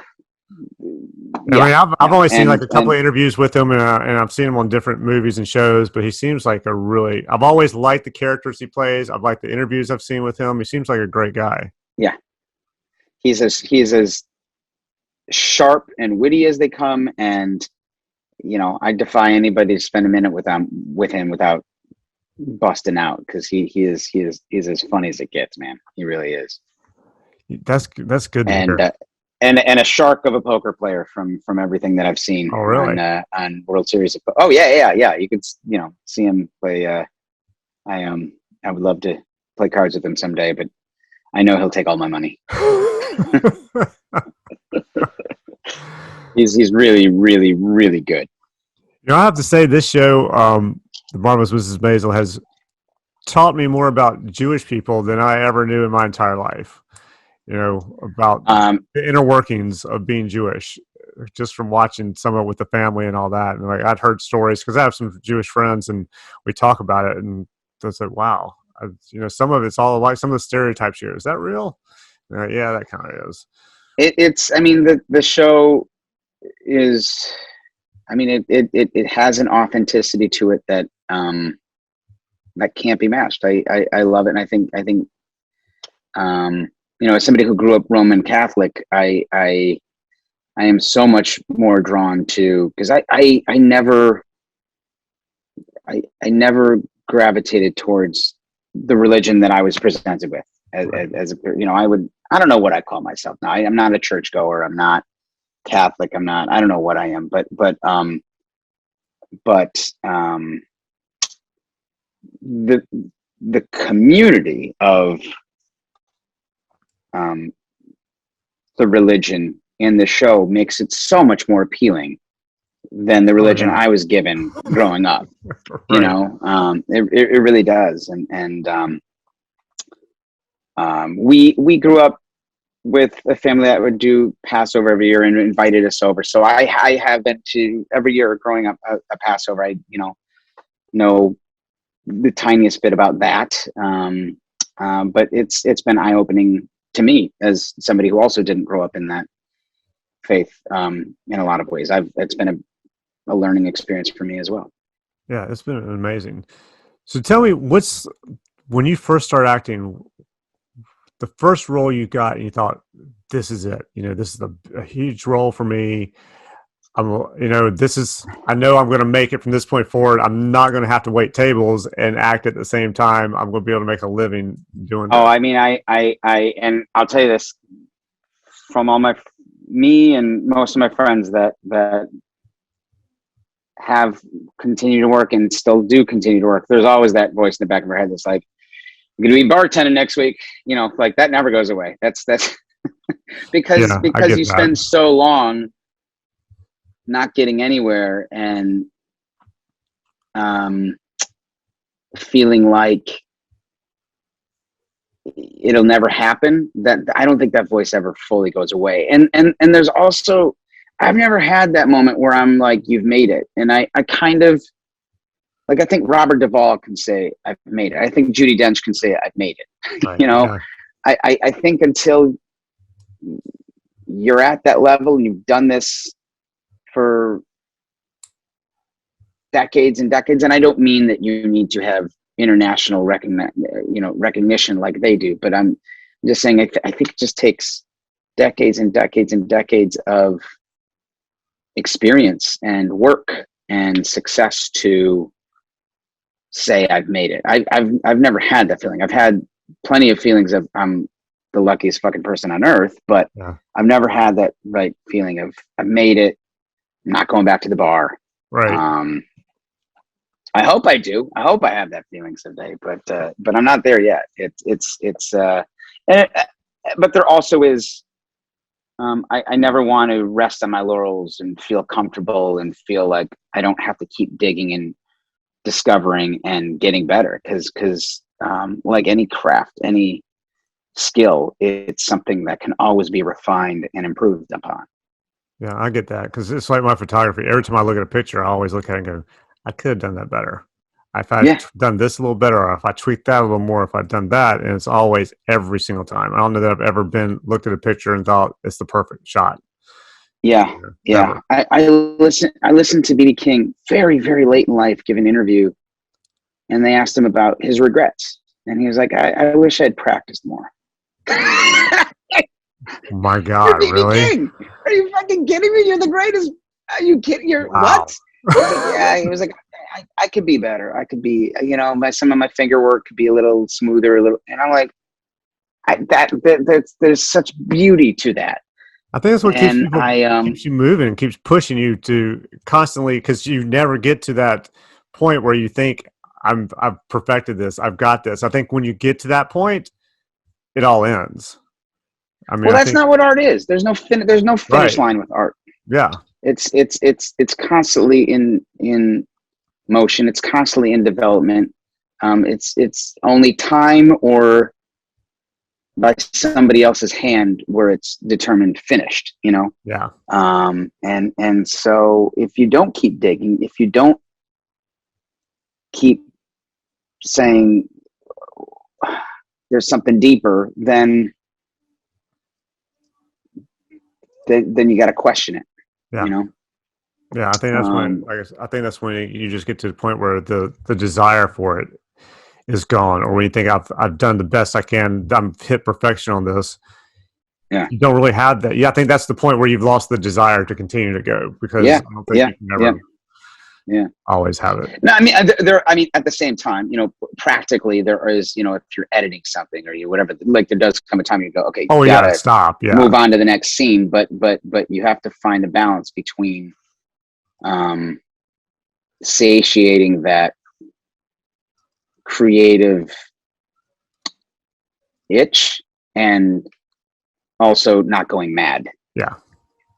I mean, I've only seen a couple of interviews with him, and I've seen him on different movies and shows. But he seems like I've always liked the characters he plays. I've liked the interviews I've seen with him. He seems like a great guy. Yeah, he's as sharp and witty as they come, and I defy anybody to spend a minute with him without busting out, because he is as funny as it gets, man. He really is. That's good. And and a shark of a poker player from everything that I've seen Oh, really? on World Series. Oh yeah. You could see him play. I would love to play cards with him someday, but I know he'll take all my money. He's really, really, really good. I have to say this show, The Marvelous Mrs. Maisel, has taught me more about Jewish people than I ever knew in my entire life. About the inner workings of being Jewish, just from watching some of it with the family and all that. And I'd heard stories because I have some Jewish friends, and we talk about it. And I said, "Wow, some of it's all like some of the stereotypes here. Is that real?" Yeah, that kind of is. It's. I mean, the show is. I mean, it has an authenticity to it that that can't be matched. I love it, and I think as somebody who grew up Roman Catholic, I am so much more drawn to, because I never gravitated towards the religion that I was presented with as I don't know what I call myself now. I'm not a churchgoer. I'm not Catholic. I don't know what I am, but the community of the religion in the show makes it so much more appealing than the religion I was given growing up. Right. It really does. And we grew up with a family that would do Passover every year and invited us over. So I have been to every year growing up a Passover. I know the tiniest bit about that. But it's been eye-opening to me as somebody who also didn't grow up in that faith in a lot of ways. It's been a learning experience for me as well. Yeah, it's been amazing. So tell me, when you first started acting, the first role you got and you thought, this is it, this is a huge role for me. I know I'm going to make it from this point forward. I'm not going to have to wait tables and act at the same time. I'm going to be able to make a living doing that. Oh, I mean, I and I'll tell you this from me and most of my friends that have continued to work and still do continue to work. There's always that voice in the back of our head that's like, I'm going to be bartending next week. Like that never goes away. That's because you spend so long not getting anywhere and feeling like it'll never happen, that I don't think that voice ever fully goes away. And there's also, I've never had that moment where I'm like, you've made it. And I kind of like, I think Robert Duvall can say I've made it. I think Judi Dench can say I've made it. Right. Yeah. I think until you're at that level and you've done this for decades and decades, and I don't mean that you need to have international recognition like they do, but I'm just saying I think it just takes decades and decades and decades of experience and work and success to say I've made it. I've never had that feeling. I've had plenty of feelings of I'm the luckiest fucking person on earth, but yeah. I've never had that right feeling of I've made it. I'm not going back to the bar. Right. I hope I do. I hope I have that feeling someday, but I'm not there yet. But there also is. I never want to rest on my laurels and feel comfortable and feel like I don't have to keep digging and discovering and getting better. Because like any craft, any skill, it's something that can always be refined and improved upon. Yeah, I get that, because it's like my photography. Every time I look at a picture, I always look at it and go, I could have done that better. If I'd done this a little better, or if I tweaked that a little more, if I'd done that. And it's always every single time. I don't know that I've ever looked at a picture and thought it's the perfect shot. Yeah. I listened to B.B. King very, very late in life give an interview, and they asked him about his regrets. And he was like, I wish I'd practiced more. Oh my God, really? King. Are you fucking kidding me? You're the greatest. Are you kidding? Wow. What? Yeah, he was like, I could be better. I could be, some of my finger work could be a little smoother, and I'm like, there's such beauty to that. I think that's what keeps And people keeps you moving and keeps pushing you to constantly, because you never get to that point where you think I've perfected this, I've got this. I think when you get to that point, it all ends. I mean, well, I that's think not what art is. There's no finish right, line with art. yeah, It's constantly in motion. It's constantly in development. It's only time or by somebody else's hand where it's determined finished, you know? yeah, And so if you don't keep digging, if you don't keep saying there's something deeper, then you got to question it, yeah. you know? Yeah, I think that's when, I think that's when you just get to the point where the desire for it is gone, or when you think I've done the best I can, I'm hit perfection on this. Yeah. You don't really have that. Yeah, I think that's the point where you've lost the desire to continue to go, because Yeah. I don't think Yeah. you can Yeah. ever Yeah. always have it. No, I mean, I mean, at the same time, you know, practically there is, you know, if you're editing something or you whatever, like there does come a time you go, okay, Oh, you you gotta gotta stop. Yeah, move on to the next scene, but you have to find a balance between satiating that creative itch and also not going mad, yeah.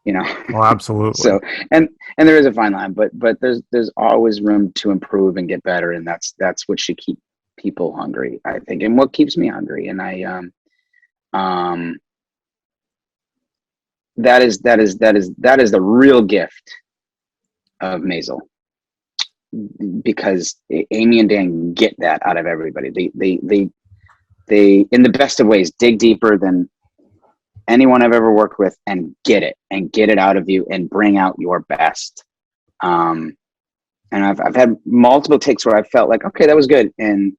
you know. Oh, absolutely. So and there is a fine line, but there's always room to improve and get better, and that's what should keep people hungry, I think, and what keeps me hungry. And um that is the real gift of Maisel, because Amy and Dan get that out of everybody. They in the best of ways dig deeper than anyone I've ever worked with and get it out of you and bring out your best. And I've had multiple takes where I felt like, okay, that was good. And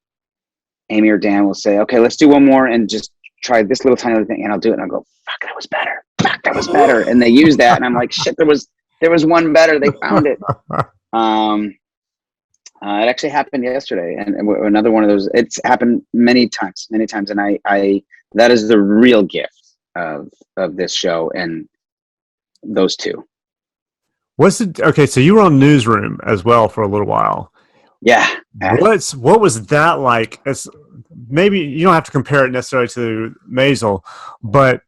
Amy or Dan will say, okay, let's do one more and just try this little tiny little thing. And I'll do it. And I'll go, fuck, that was better. Fuck, that was better. And they use that. And I'm like, shit, there was one better. They found it. It actually happened yesterday. And another one of those, it's happened many times. And I that is the real gift of this show and those two. What's it? Okay, so you were on Newsroom as well for a little while. Yeah. What was that like? It's maybe you don't have to compare it necessarily to Maisel, but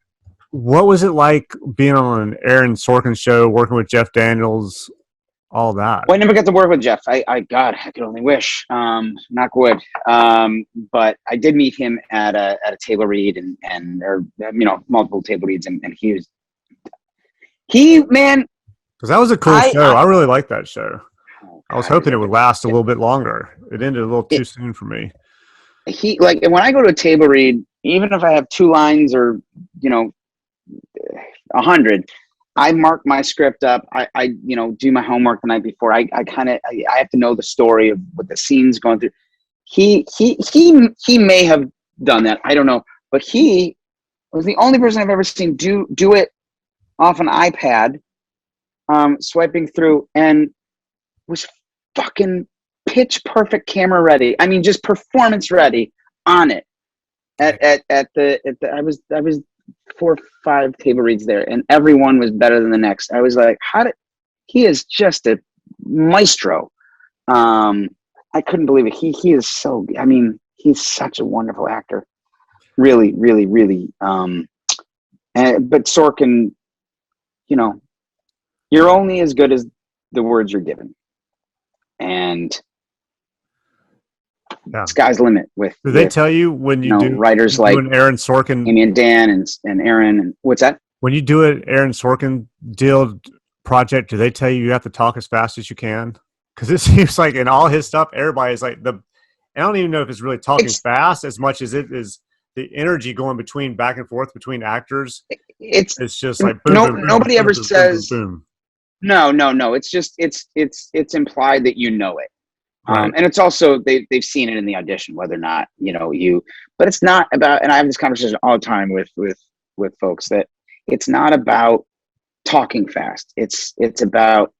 what was it like being on an Aaron Sorkin show, working with Jeff Daniels, all that? Well, I never got to work with Jeff. God, I could only wish. Knock wood. But I did meet him at a table read and or you know, multiple table reads, and man. Because that was a cool show. I really liked that show. Oh I was God, hoping it would last a little bit longer. It ended a little too soon for me. he like when I go to a table read, even if I have 2 lines or you know 100, I mark my script up. I you know do my homework the night before. I have to know the story of what the scene's going through. He may have done that. I don't know, but he was the only person I've ever seen do it off an iPad, swiping through, and was fucking pitch perfect, camera ready. I mean, just performance ready on it. At the I was 4 or 5 table reads there, and every one was better than the next. I was like, he is just a maestro. I couldn't believe it. He is so, I mean, he's such a wonderful actor. Really, really, really. But Sorkin, you know, you're only as good as the words you're given. And sky's the limit with. Do they tell you when you do writers like an Aaron Sorkin, Amy and Dan and Aaron and what's that? When you do an Aaron Sorkin deal project, do they tell you have to talk as fast as you can? Because it seems like in all his stuff, everybody's like I don't even know if it's really talking fast as much as it is the energy going between back and forth between actors. It's just like boom, boom, boom, nobody boom, ever boom, says boom, boom, boom. No. It's just it's implied that you know it. Right. And it's also they've seen it in the audition, whether or not but it's not about. And I have this conversation all the time with folks that it's not about talking fast. It's about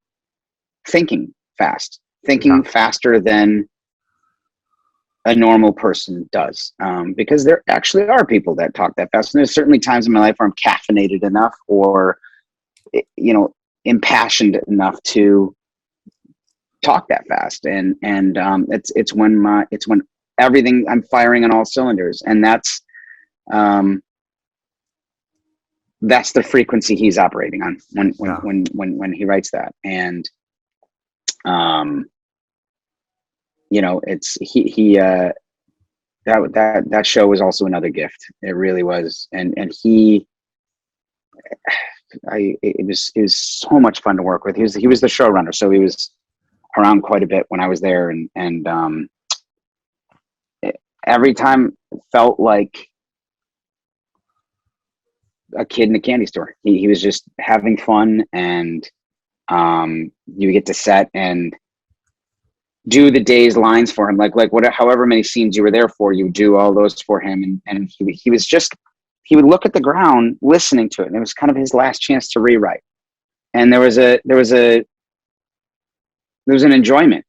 thinking fast, thinking faster than a normal person does, because there actually are people that talk that fast. And there's certainly times in my life where I'm caffeinated enough or, impassioned enough to talk that fast. And it's when everything, I'm firing on all cylinders, and that's the frequency he's operating on when he writes that. And that show was also another gift. It really was. And it was so much fun to work with. He was the showrunner, so he was around quite a bit when I was there. And every time it felt like a kid in a candy store. He was just having fun, and you get to set and do the day's lines for him, like however many scenes you were there for, you do all those for him, and he would look at the ground listening to it, and it was kind of his last chance to rewrite. And there was an enjoyment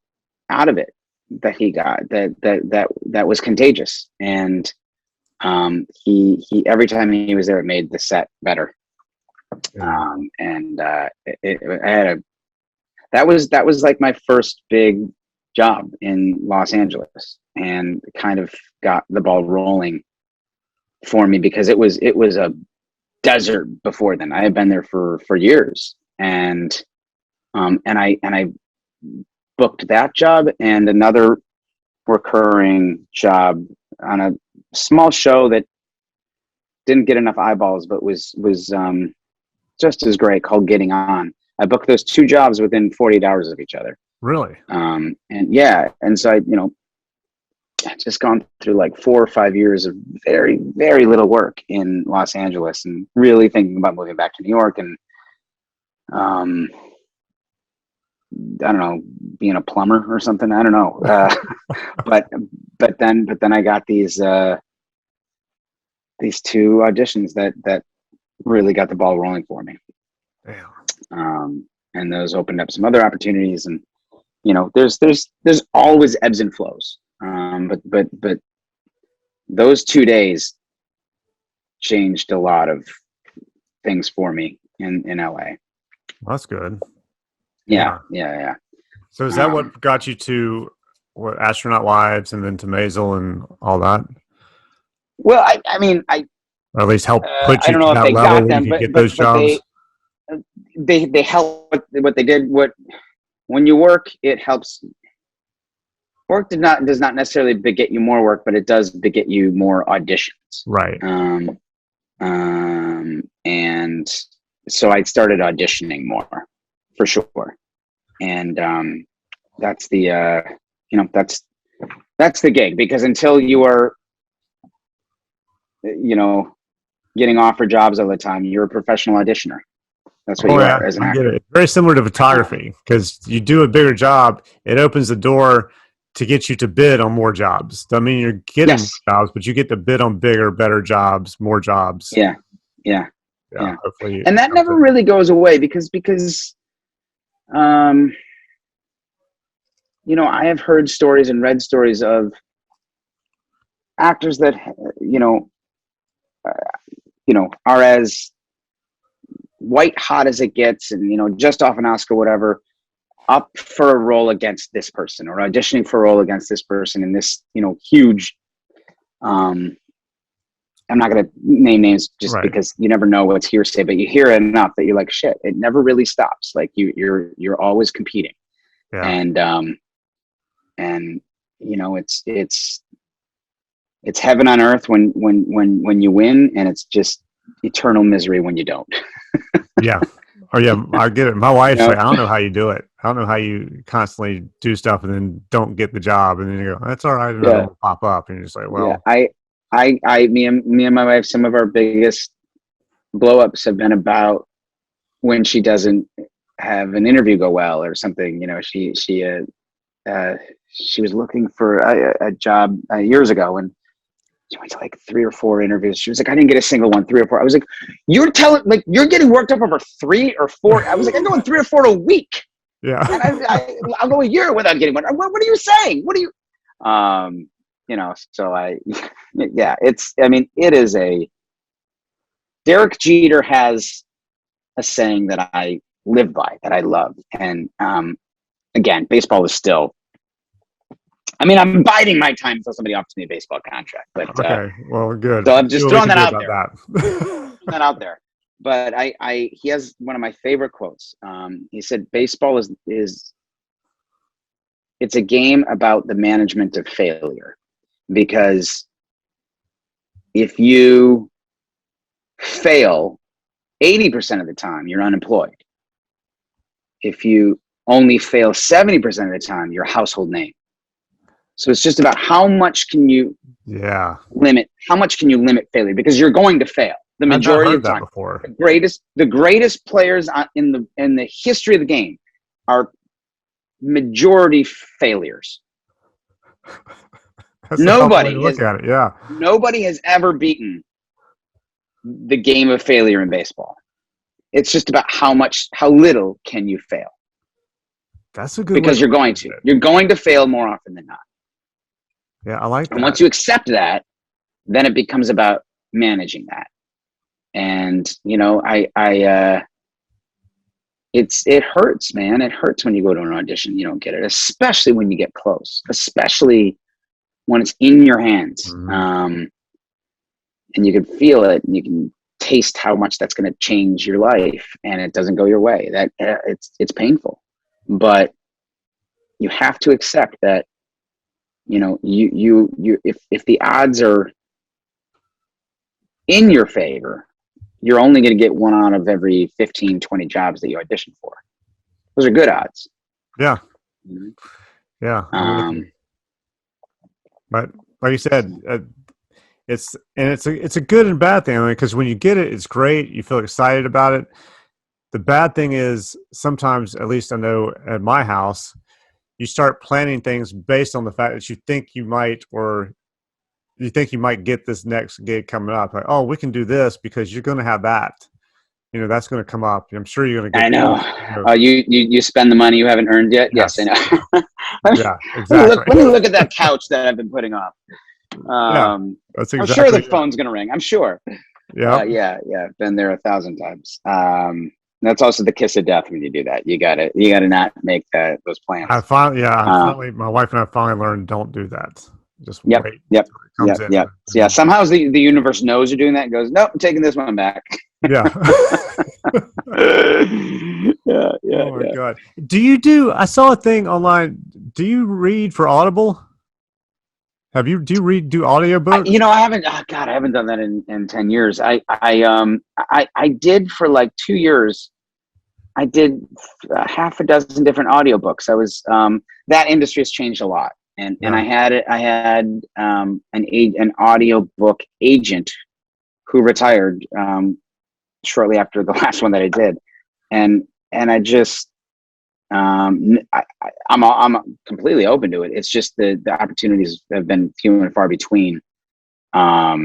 out of it that he got that was contagious. And he every time he was there, it made the set better. That was like my first big job in Los Angeles, and kind of got the ball rolling for me, because it was a desert before then. I had been there for years, and I booked that job and another recurring job on a small show that didn't get enough eyeballs, but was just as great, called Getting On. I booked those two jobs within 48 hours of each other. Really? And so I, just gone through like 4 or 5 years of very, very little work in Los Angeles, and really thinking about moving back to New York, and I don't know, being a plumber or something. I don't know. But then I got these two auditions that really got the ball rolling for me. Damn. And those opened up some other opportunities, and there's always ebbs and flows. But those 2 days changed a lot of things for me in LA. Well, that's good. Yeah. So is that what got you to Astronaut Wives, and then to Maisel and all that? Well, I mean, or at least help put you I don't know to if that they level got where them, you could get but those jobs. They help. What they did. When you work, it helps. Work does not necessarily beget you more work, but it does beget you more auditions. Right. And so I started auditioning more, for sure. And that's the that's the gig, because until you are getting offered jobs all the time, you're a professional auditioner. That's what you are as an actor. Get it. It's very similar to photography, because you do a bigger job, it opens the door to get you to bid on more jobs. I mean, you're getting jobs, but you get to bid on bigger, better jobs, more jobs. Yeah. Hopefully, and that never really goes away, because I have heard stories and read stories of actors that are as white hot as it gets, and just off an Oscar, whatever, up for a role against this person, or auditioning for a role against this person in this huge, I'm not going to name names just because you never know what's hearsay, but you hear it enough that you're like, shit, it never really stops. Like you're always competing. And it's heaven on earth when you win, and it's just eternal misery when you don't. Yeah. Oh yeah, I get it. My wife's like, I don't know how you do it. I don't know how you constantly do stuff and then don't get the job, and then you go, that's all right, and it'll pop up, and you're just like, well, me and my wife, some of our biggest blow-ups have been about when she doesn't have an interview go well or something. She was looking for a job years ago, and she went to like 3 or 4 interviews. She was like, I didn't get a single one. 3 or 4. I was like, you're getting worked up over 3 or 4. I was like, I'm going 3 or 4 a week. Yeah. And I'll go a year without getting one. What are you saying? What are you? so yeah, it is Derek Jeter has a saying that I live by, that I love. And again, baseball is still, I'm biding my time until somebody offers me a baseball contract. But okay, well, good. so I'm just throwing that out there. That. That out there. But he has one of my favorite quotes. He said, "Baseball is it's a game about the management of failure, because if you fail 80% of the time, you're unemployed. If you only fail 70% of the time, you're a household name. So it's just about how much can you limit failure, because you're going to fail the majority of the time. Before. The greatest players in the history of the game are majority failures. Nobody has ever beaten the game of failure in baseball. It's just about how little can you fail. That's a good, because you're going to fail more often than not. Yeah, I like that. And once you accept that, then it becomes about managing that. And it hurts, man. It hurts when you go to an audition, you don't get it, especially when you get close, especially when it's in your hands. Mm-hmm. And you can feel it, and you can taste how much that's going to change your life, and it doesn't go your way. That it's painful, but you have to accept that, if the odds are in your favor, you're only going to get one out of every 15, 20 jobs that you audition for. Those are good odds. Yeah. Yeah. But like you said, it's a good and bad thing. Because when you get it, it's great. You feel excited about it. The bad thing is sometimes, at least I know at my house, you start planning things based on the fact that you think you might get this next gig coming up. Like, oh, we can do this because you're going to have that. That's going to come up. I'm sure you're going to get. I know. You spend the money you haven't earned yet. Yes, I know. Yeah, exactly. Let me look at that couch that I've been putting off. That's exactly. I'm sure the phone's going to ring. I'm sure. Yeah. Yeah. Been there 1,000 times. That's also the kiss of death when you do that. You gotta not make those plans. Finally, my wife and I finally learned, don't do that. Just wait. Yep. Yeah. Somehow the universe knows you're doing that and goes, nope, I'm taking this one back. Yeah. Yeah. Oh my God. I saw a thing online. Do you read for Audible? Do you do audiobooks? I haven't. Oh God, I haven't done that in 10 years. I did for like 2 years. I did half a dozen different audiobooks. I was that industry has changed a lot, and I had an audiobook agent who retired shortly after the last one that I did, and I just I'm completely open to it. It's just the opportunities have been few and far between. But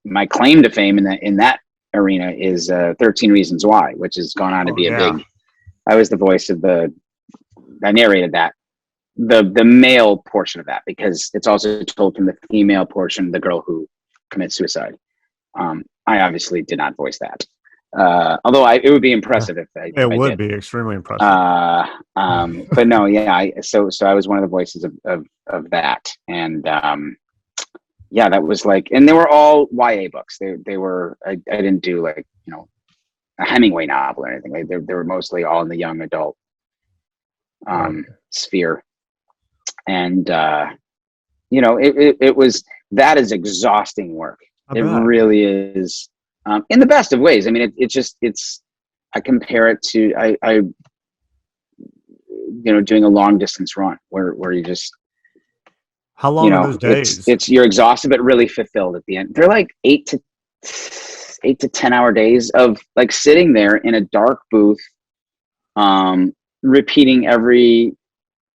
my claim to fame in that arena is 13 Reasons Why, which has gone on to be I was the voice of I narrated that, the male portion of that, because it's also told from the female portion, the girl who commits suicide. I obviously did not voice that. Although it would be impressive if I would did. Be extremely impressive. But no, so I was one of the voices of that, and that was like, and they were all YA books. They were. I didn't do like a Hemingway novel or anything. Like they were mostly all in the young adult sphere, and it was, that is exhausting work. It really is, in the best of ways. I mean, I compare it to doing a long distance run where you just, how long are those days? It's you're exhausted but really fulfilled at the end. They're like 8 to 10 hour days of like sitting there in a dark booth, repeating every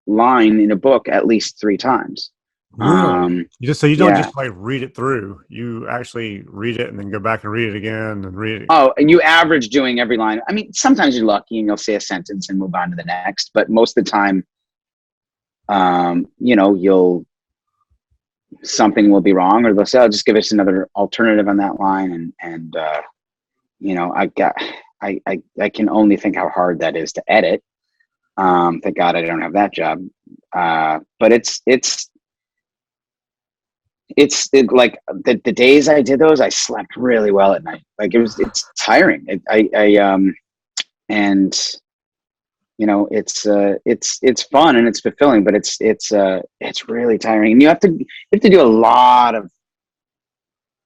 line in a book at least 3 times. Really? You don't Yeah. just like read it through. You actually read it and then go back and read it again and read it. Oh, and you average doing every line. I mean, sometimes you're lucky and you'll say a sentence and move on to the next, but most of the time, you'll something will be wrong, or they'll say, "Oh, just give us another alternative on that line," and I can only think how hard that is to edit. Thank God I don't have that job. But like the days I did those, I slept really well at night. Like it's tiring. And it's fun and it's fulfilling, but it's really tiring. And you have to do a lot of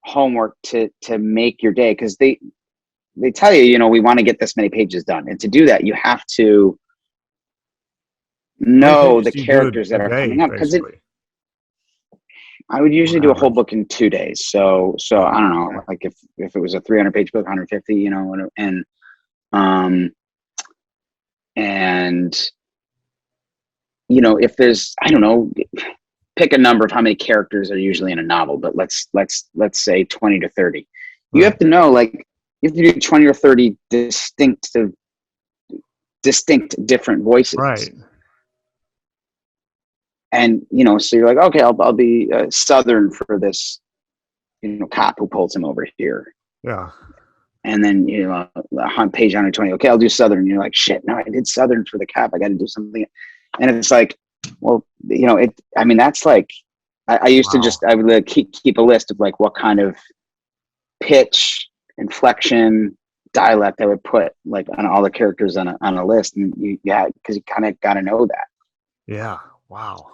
homework to make your day, because they tell you, we want to get this many pages done, and to do that, you have to How many know pages the do you do characters a that are coming day, up, because basically, I would on usually do a whole average? book in 2 days. So I don't know, Okay. like if it was a 300-page book, 150, um, and if there's, I don't know, pick a number of how many characters are usually in a novel, but let's say 20 to 30. You have Right. to know, like, you have to do 20 or 30 distinct different voices. Right. And so you're like, okay, I'll be Southern for this cop who pulls him over here. Yeah. And then on page 120, okay, I'll do Southern. And you're like, shit, no, I did Southern for the cop, I got to do something. And it's like, well, I mean, that's like, I used to Wow. just, I would keep a list of like what kind of pitch, inflection, dialect I would put like on all the characters on a list. And because you kind of got to know that. Yeah. Wow.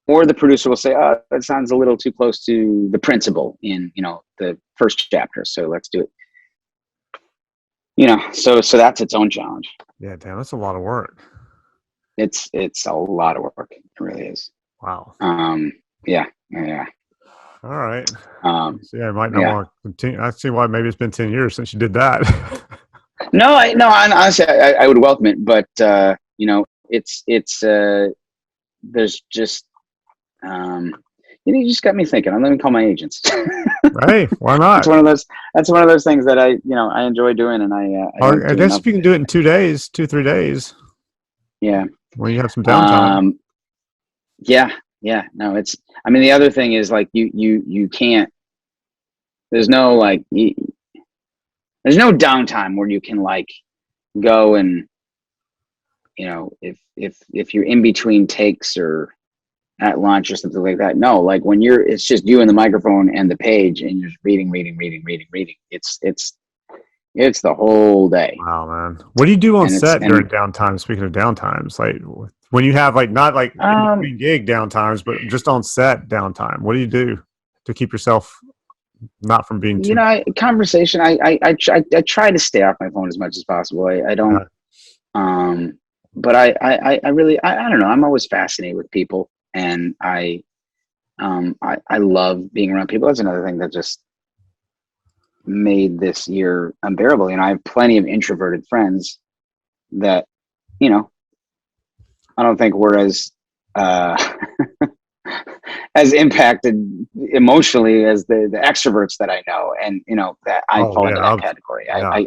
Or the producer will say, "Oh, that sounds a little too close to the principal in the first chapter, so let's do it." So that's its own challenge. Yeah. Damn, that's a lot of work. It's a lot of work. It really is. Wow. Yeah, yeah, All right. um, So yeah, I might not yeah. want to continue. I see why maybe it's been 10 years since you did that. No, honestly, I would welcome it, but it's there's just you just got me thinking. I'm going to call my agents. Hey, why It's not? one of those. That's one of those things that I enjoy doing, and I don't Or I do guess enough if you of can it. do it in 2 days, 3 days, Yeah. when you have some downtime. Um, yeah, yeah. No, it's. I mean, the other thing is like you can't. There's no like. There's no downtime where you can like go and if you're in between takes or at lunch or something like that. No, like when it's just you and the microphone and the page, and you're just reading, reading, reading, reading, reading. It's the whole day, Wow, man. What do you do on and it's set during downtime? Speaking of downtimes, like when you have like not like in um between gig downtimes, but just on set downtime, what do you do to keep yourself not from being too? conversation. I try to stay off my phone as much as possible. I don't. Um, but I really I don't know. I'm always fascinated with people, and I love being around people. That's another thing that just made this year unbearable. I have plenty of introverted friends that you know I don't think were as uh, as impacted emotionally as the extroverts that I know, and that I Oh fall yeah, into that category. yeah.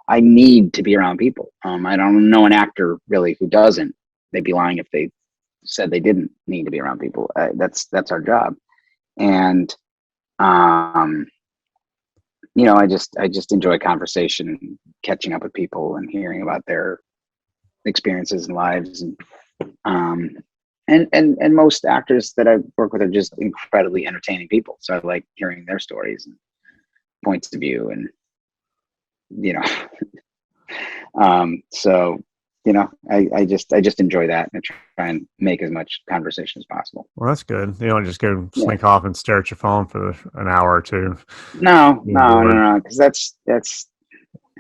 I need to be around people. I don't know an actor really who doesn't. They'd be lying if they said they didn't need to be around people. That's our job, and um, I just enjoy conversation and catching up with people and hearing about their experiences and lives, um, and most actors that I work with are just incredibly entertaining people. So I like hearing their stories and points of view, and you know, so I just enjoy that, and I try and make as much conversation as possible. Well, that's good. You don't just go Yeah. slink off and stare at your phone for an hour or two, No, being no, no, bored. no, because that's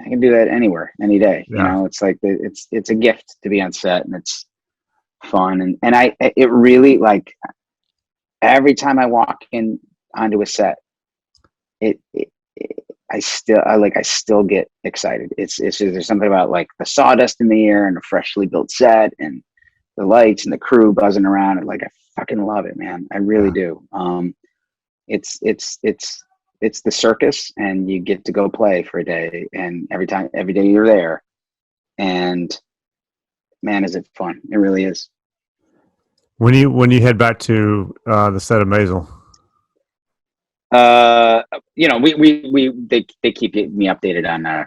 I can do that anywhere, any day. Yeah. It's like it's a gift to be on set, and it's fun, and it really, like, every time I walk in onto a set, it I still get excited. It's just, there's something about like the sawdust in the air and a freshly built set, and the lights and the crew buzzing around. And like, I fucking love it, man. I really do. It's the circus, and you get to go play for a day, and every day you're there, and man, is it fun. It really is. When you head back to the set of Maisel? They keep me updated on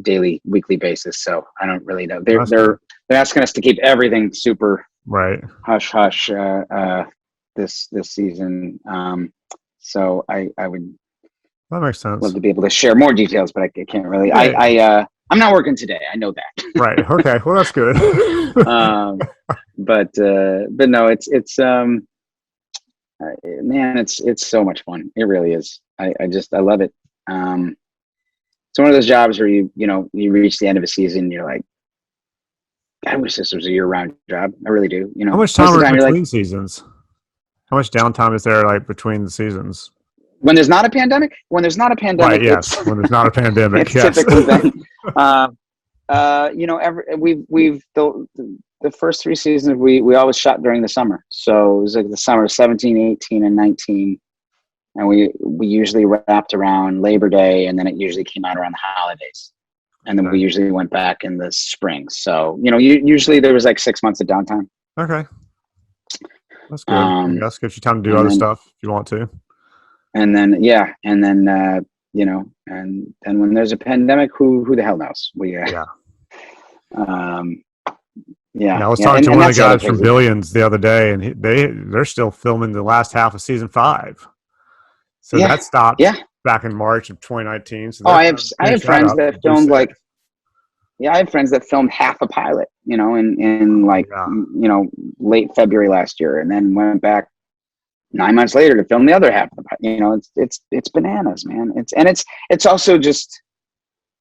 daily, weekly basis. So I don't really know. They're asking us to keep everything super right hush hush this season. So I would that makes sense. love to be able to share more details, but I can't really. Right. I'm not working today. I know that. Right. Okay. Well, that's good. But no, it's man, it's so much fun. It really is. I love it. It's one of those jobs where you reach the end of a season, and you're like, I wish this was a year-round job. I really do. How much time is between seasons? How much downtime is there like between the seasons? When there's not a pandemic? When there's not a pandemic, right? Yes. When there's not a pandemic, it's yes. typically then. We've the first 3 seasons we always shot during the summer. So it was like the summer of 17, 18, and 19. And we usually wrapped around Labor Day, and then it usually came out around the holidays. And then we usually went back in the spring. So, usually there was like 6 months of downtime. Okay. That's good. That gives you time to do other stuff if you want to. And then, and then when there's a pandemic, who the hell knows? I was talking to one of the guys from Billions the other day, and they're still filming the last half of season 5. So that stopped back in March of 2019. So I have friends that filmed I have friends that filmed half a pilot, in late February last year, and then went back 9 months later to film the other half of the pilot. It's bananas, man. It's also just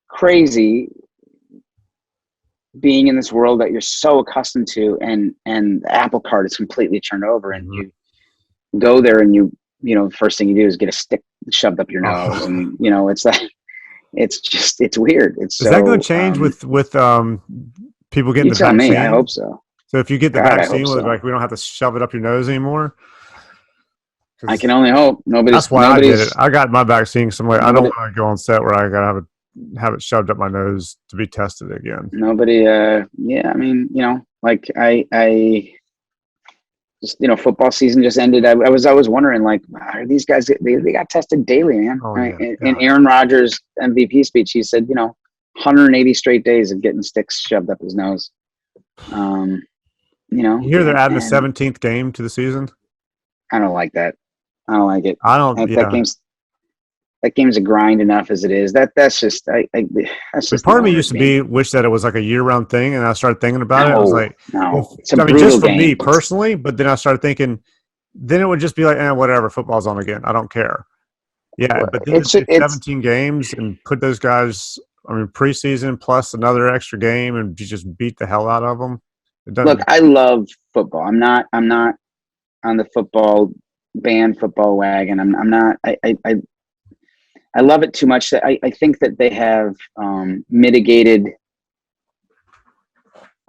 crazy being in this world that you're so accustomed to, and the apple cart is completely turned over, and you go there, and first thing you do is get a stick shoved up your nose, and it's like it's weird. Is that going to change with people getting the vaccine? I hope so. So if you get the vaccine, like we don't have to shove it up your nose anymore. I can only hope. That's why I did it. I got my vaccine somewhere. I don't want to go on set where I gotta have it shoved up my nose to be tested again. Nobody. I just football season just ended. I was wondering, like, are these guys? They got tested daily, man. In Aaron Rodgers' MVP speech, he said, 180 straight days of getting sticks shoved up his nose. You hear they're adding a 17th game to the season. I don't like that. I don't like it. I don't. That game's a grind enough as it is. That's just. That's just. Part of me used to wish that it was like a year-round thing, and I started thinking about it. I was like, just for me personally. But then I started thinking, then it would just be like, whatever, football's on again. I don't care. Yeah, but then it's 17 games, and put those guys. Preseason plus another extra game, and you just beat the hell out of them. Look, I love football. I'm not on the football wagon. I'm not. I love it too much that I think that they have mitigated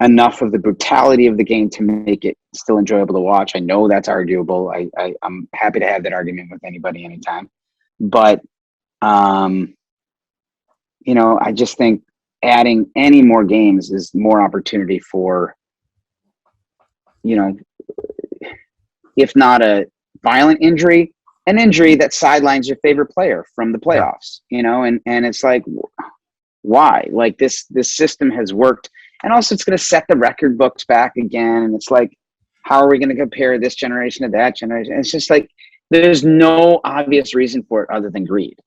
enough of the brutality of the game to make it still enjoyable to watch. I know that's arguable. I'm happy to have that argument with anybody anytime. But, I just think adding any more games is more opportunity for, if not a violent injury, an injury that sidelines your favorite player from the playoffs, and it's like, why? Like this system has worked, and also it's going to set the record books back again. And it's like, how are we going to compare this generation to that generation? And it's just like, there's no obvious reason for it other than greed,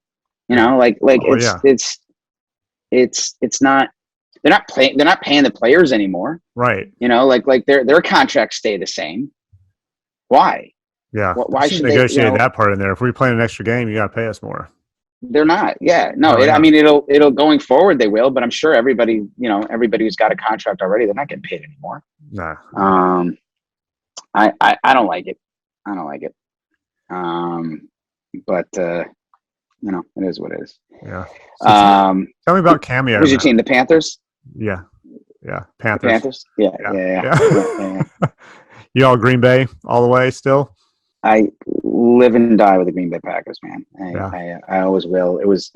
it's not, they're not paying the players anymore. Right. Like their contracts stay the same. Why? Yeah. Why should they negotiate that part in there? If we're playing an extra game, you got to pay us more. They're not. Yeah. No. It'll going forward they will, but I'm sure everybody who's got a contract already, they're not getting paid anymore. Nah. I don't like it. I don't like it. But it is what it is. Yeah. So tell me about Cameo. Who's your team? The Panthers? Yeah. Yeah, The Panthers. Panthers. Yeah, Yeah, yeah, yeah, yeah, yeah. yeah. You all Green Bay all the way still? I live and die with the Green Bay Packers, man. Yeah. I always will. It was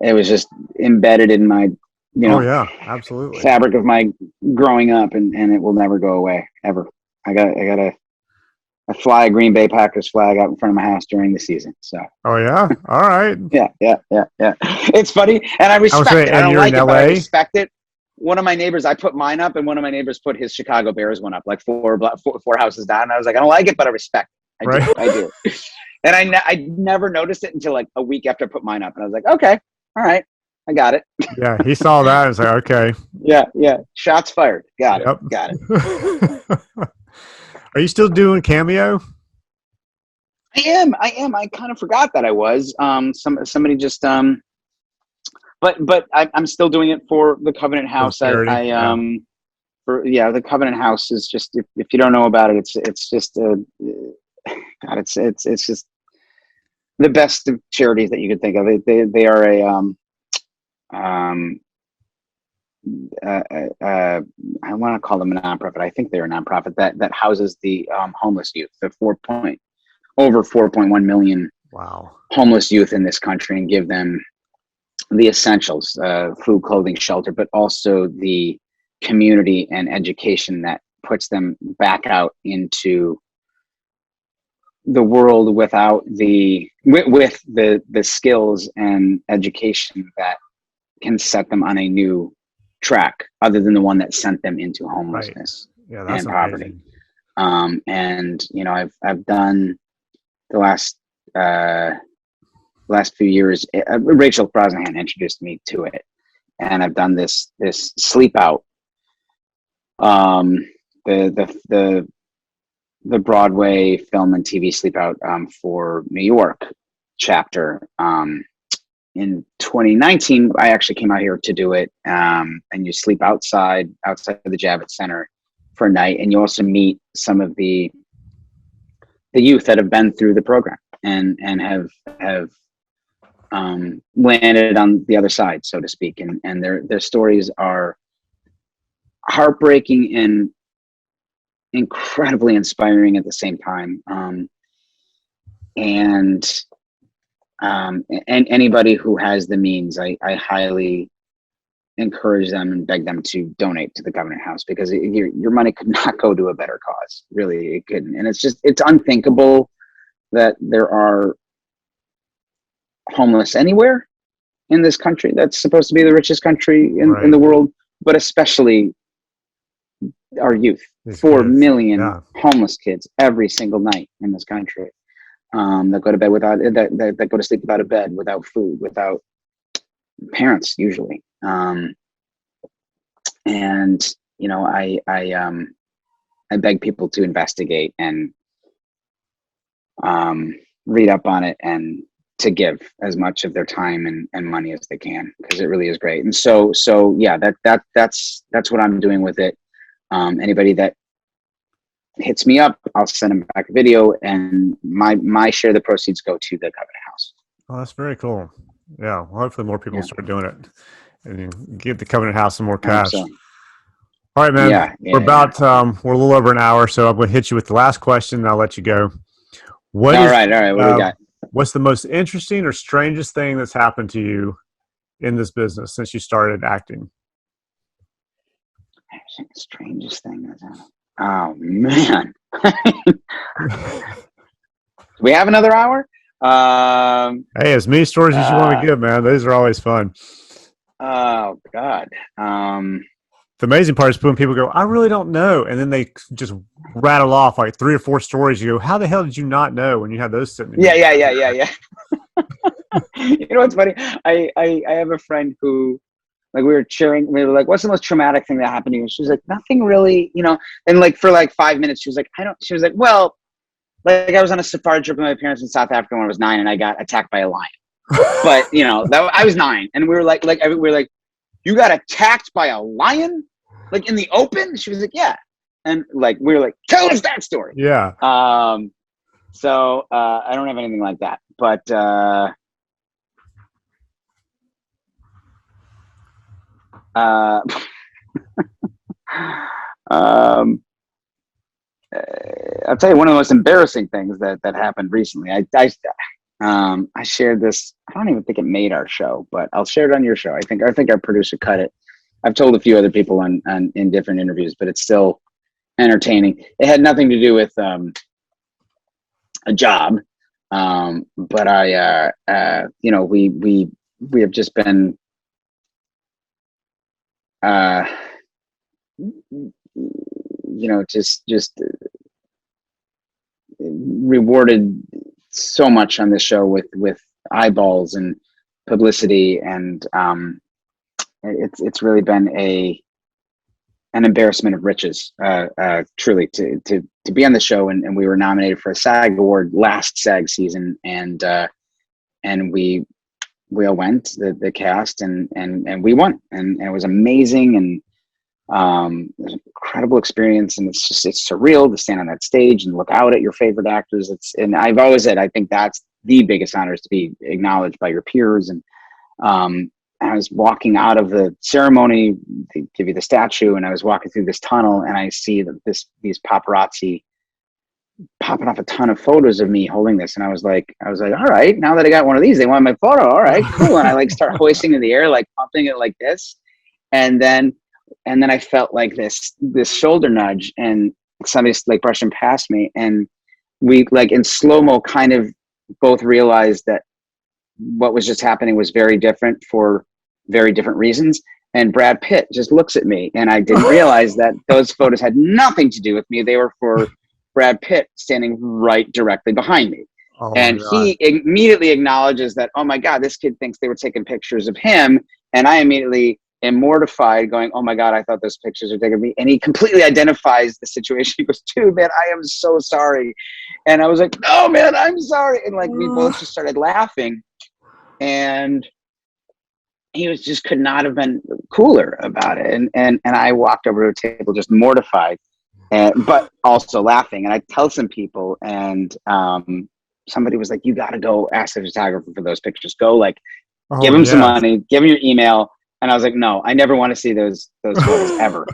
just embedded in my, Oh yeah, absolutely. fabric of my growing up, and it will never go away ever. I fly a Green Bay Packers flag out in front of my house during the season. So Oh yeah, all right. yeah. It's funny, and I I was respect saying, it. I and don't you're in like it, but I LA. respect it. One of my neighbors, I put mine up, and one of my neighbors put his Chicago Bears one up, like four houses down. And I was like, I don't like it, but I respect it. Right. I do. And I never noticed it until like a week after I put mine up, and I was like, okay, all right, I got it. Yeah, he saw that and was like, okay. Yeah. Shots fired. Got Yep. it. Are you still doing Cameo? I am. I kind of forgot that I was. Somebody just but I'm still doing it for the Covenant House. The Covenant House is just, if you don't know about it, it's just God, it's just the best of charities that you could think of. They are a I want to call them a nonprofit. I think they're a nonprofit that houses the homeless youth, over 4.1 million Wow. homeless youth in this country, and give them the essentials, food, clothing, shelter, but also the community and education that puts them back out into the world with the skills and education that can set them on a new track, other than the one that sent them into homelessness Yeah, that's and poverty. amazing. And I've done the last few years. Rachel Brosnahan introduced me to it, and I've done this sleep out. The Broadway film and TV sleep out for New York chapter. In 2019, I actually came out here to do it. And you sleep outside of the Javits Center for a night, and you also meet some of the youth that have been through the program and have landed on the other side, so to speak. And their stories are heartbreaking and incredibly inspiring at the same time. And anybody who has the means, I highly encourage them and beg them to donate to the Covenant House, because your money could not go to a better cause. Really, it couldn't. And it's unthinkable that there are homeless anywhere in this country that's supposed to be the richest country in the world, but especially our youth. 4 million homeless kids every single night in this country, that go to bed without that go to sleep without a bed, without food, without parents usually. And I beg people to investigate and read up on it, and to give as much of their time and money as they can, because it really is great. And so yeah, that's what I'm doing with it. Anybody that hits me up, I'll send them back a video, and my share of the proceeds go to the Covenant House. Oh, that's very cool. Yeah, well, hopefully more people start doing it, and give the Covenant House some more cash. So. All right, man. We're a little over an hour, so I'm going to hit you with the last question, and I'll let you go. All right. What do we got? What's the most interesting or strangest thing that's happened to you in this business since you started acting? Strangest thing that's happened. Oh man. Do we have another hour? Hey, as many stories as you want to give, man. Those are always fun. Oh God. The amazing part is when people go, I really don't know. And then they just rattle off like 3 or 4 stories. You go, how the hell did you not know when you had those sitting there? Yeah. You know what's funny? I have a friend who, like, we were like, what's the most traumatic thing that happened to you? And she was like, nothing really, and like for like 5 minutes, she was like, she was like, well, like I was on a safari trip with my parents in South Africa when I was 9, and I got attacked by a lion. But I was 9, and we were like, you got attacked by a lion? Like in the open? She was like, yeah. And like, we were like, tell us that story. Yeah. So I don't have anything like that, but Uh, um, I'll tell you one of the most embarrassing things that happened recently. I shared this. I don't even think it made our show, but I'll share it on your show. I think our producer cut it. I've told a few other people in different interviews, but it's still entertaining. It had nothing to do with a job, but we have just been just rewarded so much on this show with eyeballs and publicity, and it's really been an embarrassment of riches, truly, to be on the show, and we were nominated for a SAG award last SAG season, and we all went, the cast, and we won, and it was amazing, and it was an incredible experience, and it's surreal to stand on that stage and look out at your favorite actors. And I've always said I think that's the biggest honor, is to be acknowledged by your peers. And I was walking out of the ceremony, they give you the statue, and I was walking through this tunnel, and I see these paparazzi popping off a ton of photos of me holding this, and I was like, all right, now that I got one of these, they want my photo. All right, cool. And I start hoisting in the air, pumping it like this, and then I felt like this shoulder nudge, and somebody's brushing past me, and we in slow-mo kind of both realized that what was just happening was very different for very different reasons. And Brad Pitt just looks at me, and I didn't realize that those photos had nothing to do with me. They were for Brad Pitt standing right directly behind me. Oh, and he immediately acknowledges that, oh my God, this kid thinks they were taking pictures of him. And I immediately am mortified, going, oh my God, I thought those pictures were taken of me. And he completely identifies the situation. He goes, dude, man, I am so sorry. And I was like, no, man, I'm sorry. And we both just started laughing. And he was just could not have been cooler about it. And I walked over to a table just mortified, but also laughing. And I tell some people, and somebody was like, you got to go ask the photographer for those pictures. Go give him some money, give him your email. And I was like, no, I never want to see those photos ever.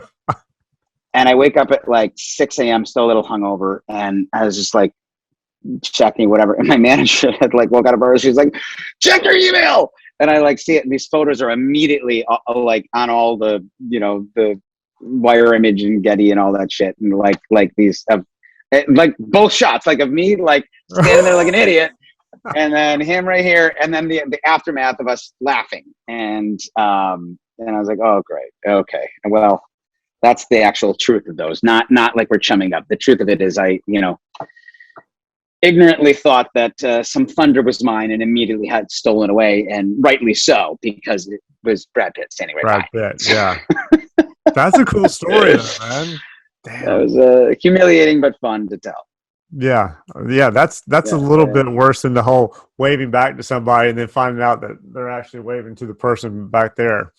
And I wake up at 6 a.m. still a little hungover. And I was just checking whatever. And my manager had woke out of her. She was like, check your email. And I see it. And these photos are immediately on all the, the wire image and Getty and all that shit. And these, both shots, of me, standing there like an idiot. And then him right here. And then the aftermath of us laughing. And I was like, oh, great. Okay. Well, that's the actual truth of those. Not we're chumming up. The truth of it is ignorantly thought that some thunder was mine and immediately had stolen away, and rightly so, because it was Brad Pitt standing right by. Pitt, yeah. That's a cool story, though, man. Damn. That was humiliating but fun to tell. Yeah. That's a little bit worse than the whole waving back to somebody and then finding out that they're actually waving to the person back there.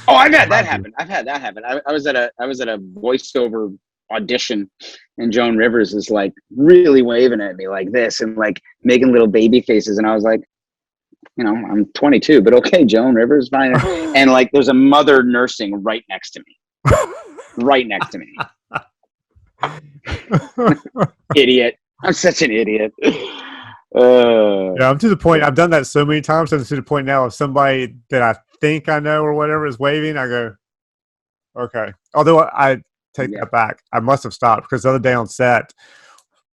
Oh, I've had that happen. I was at a voiceover audition, and Joan Rivers is really waving at me like this and making little baby faces, and I was like, I'm 22, but okay, Joan Rivers, fine. And there's a mother nursing right next to me. Idiot. I'm such an idiot. Yeah, I'm to the point. I've done that so many times. I'm to the point now, if somebody that I think I know or whatever is waving, I go, okay. Although I take that back. I must have stopped, because the other day on set,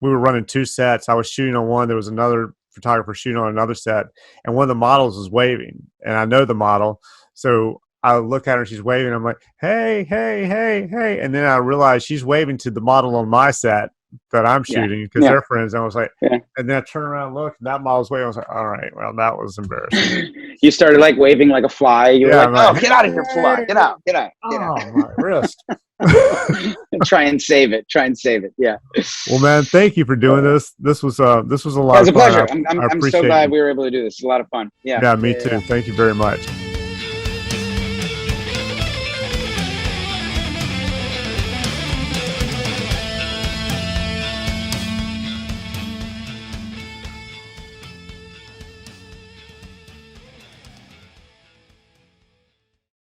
we were running 2 sets. I was shooting on one. There was another photographer shooting on another set, and one of the models was waving, and I know the model. So I look at her, she's waving. I'm like, hey, hey, hey, hey. And then I realized she's waving to the model on my set that I'm shooting, because they're friends. And I was like, and then I turn around and look, and that model's waving. I was like, all right, well, that was embarrassing. You started waving like a fly. You were oh, get out of here, fly. Get out. Oh, my wrist. Try and save it. Yeah. Well, man, thank you for doing this. This was a lot of fun. It was a pleasure. I'm so glad we were able to do this. It's a lot of fun. Yeah. Yeah, me too. Thank you very much.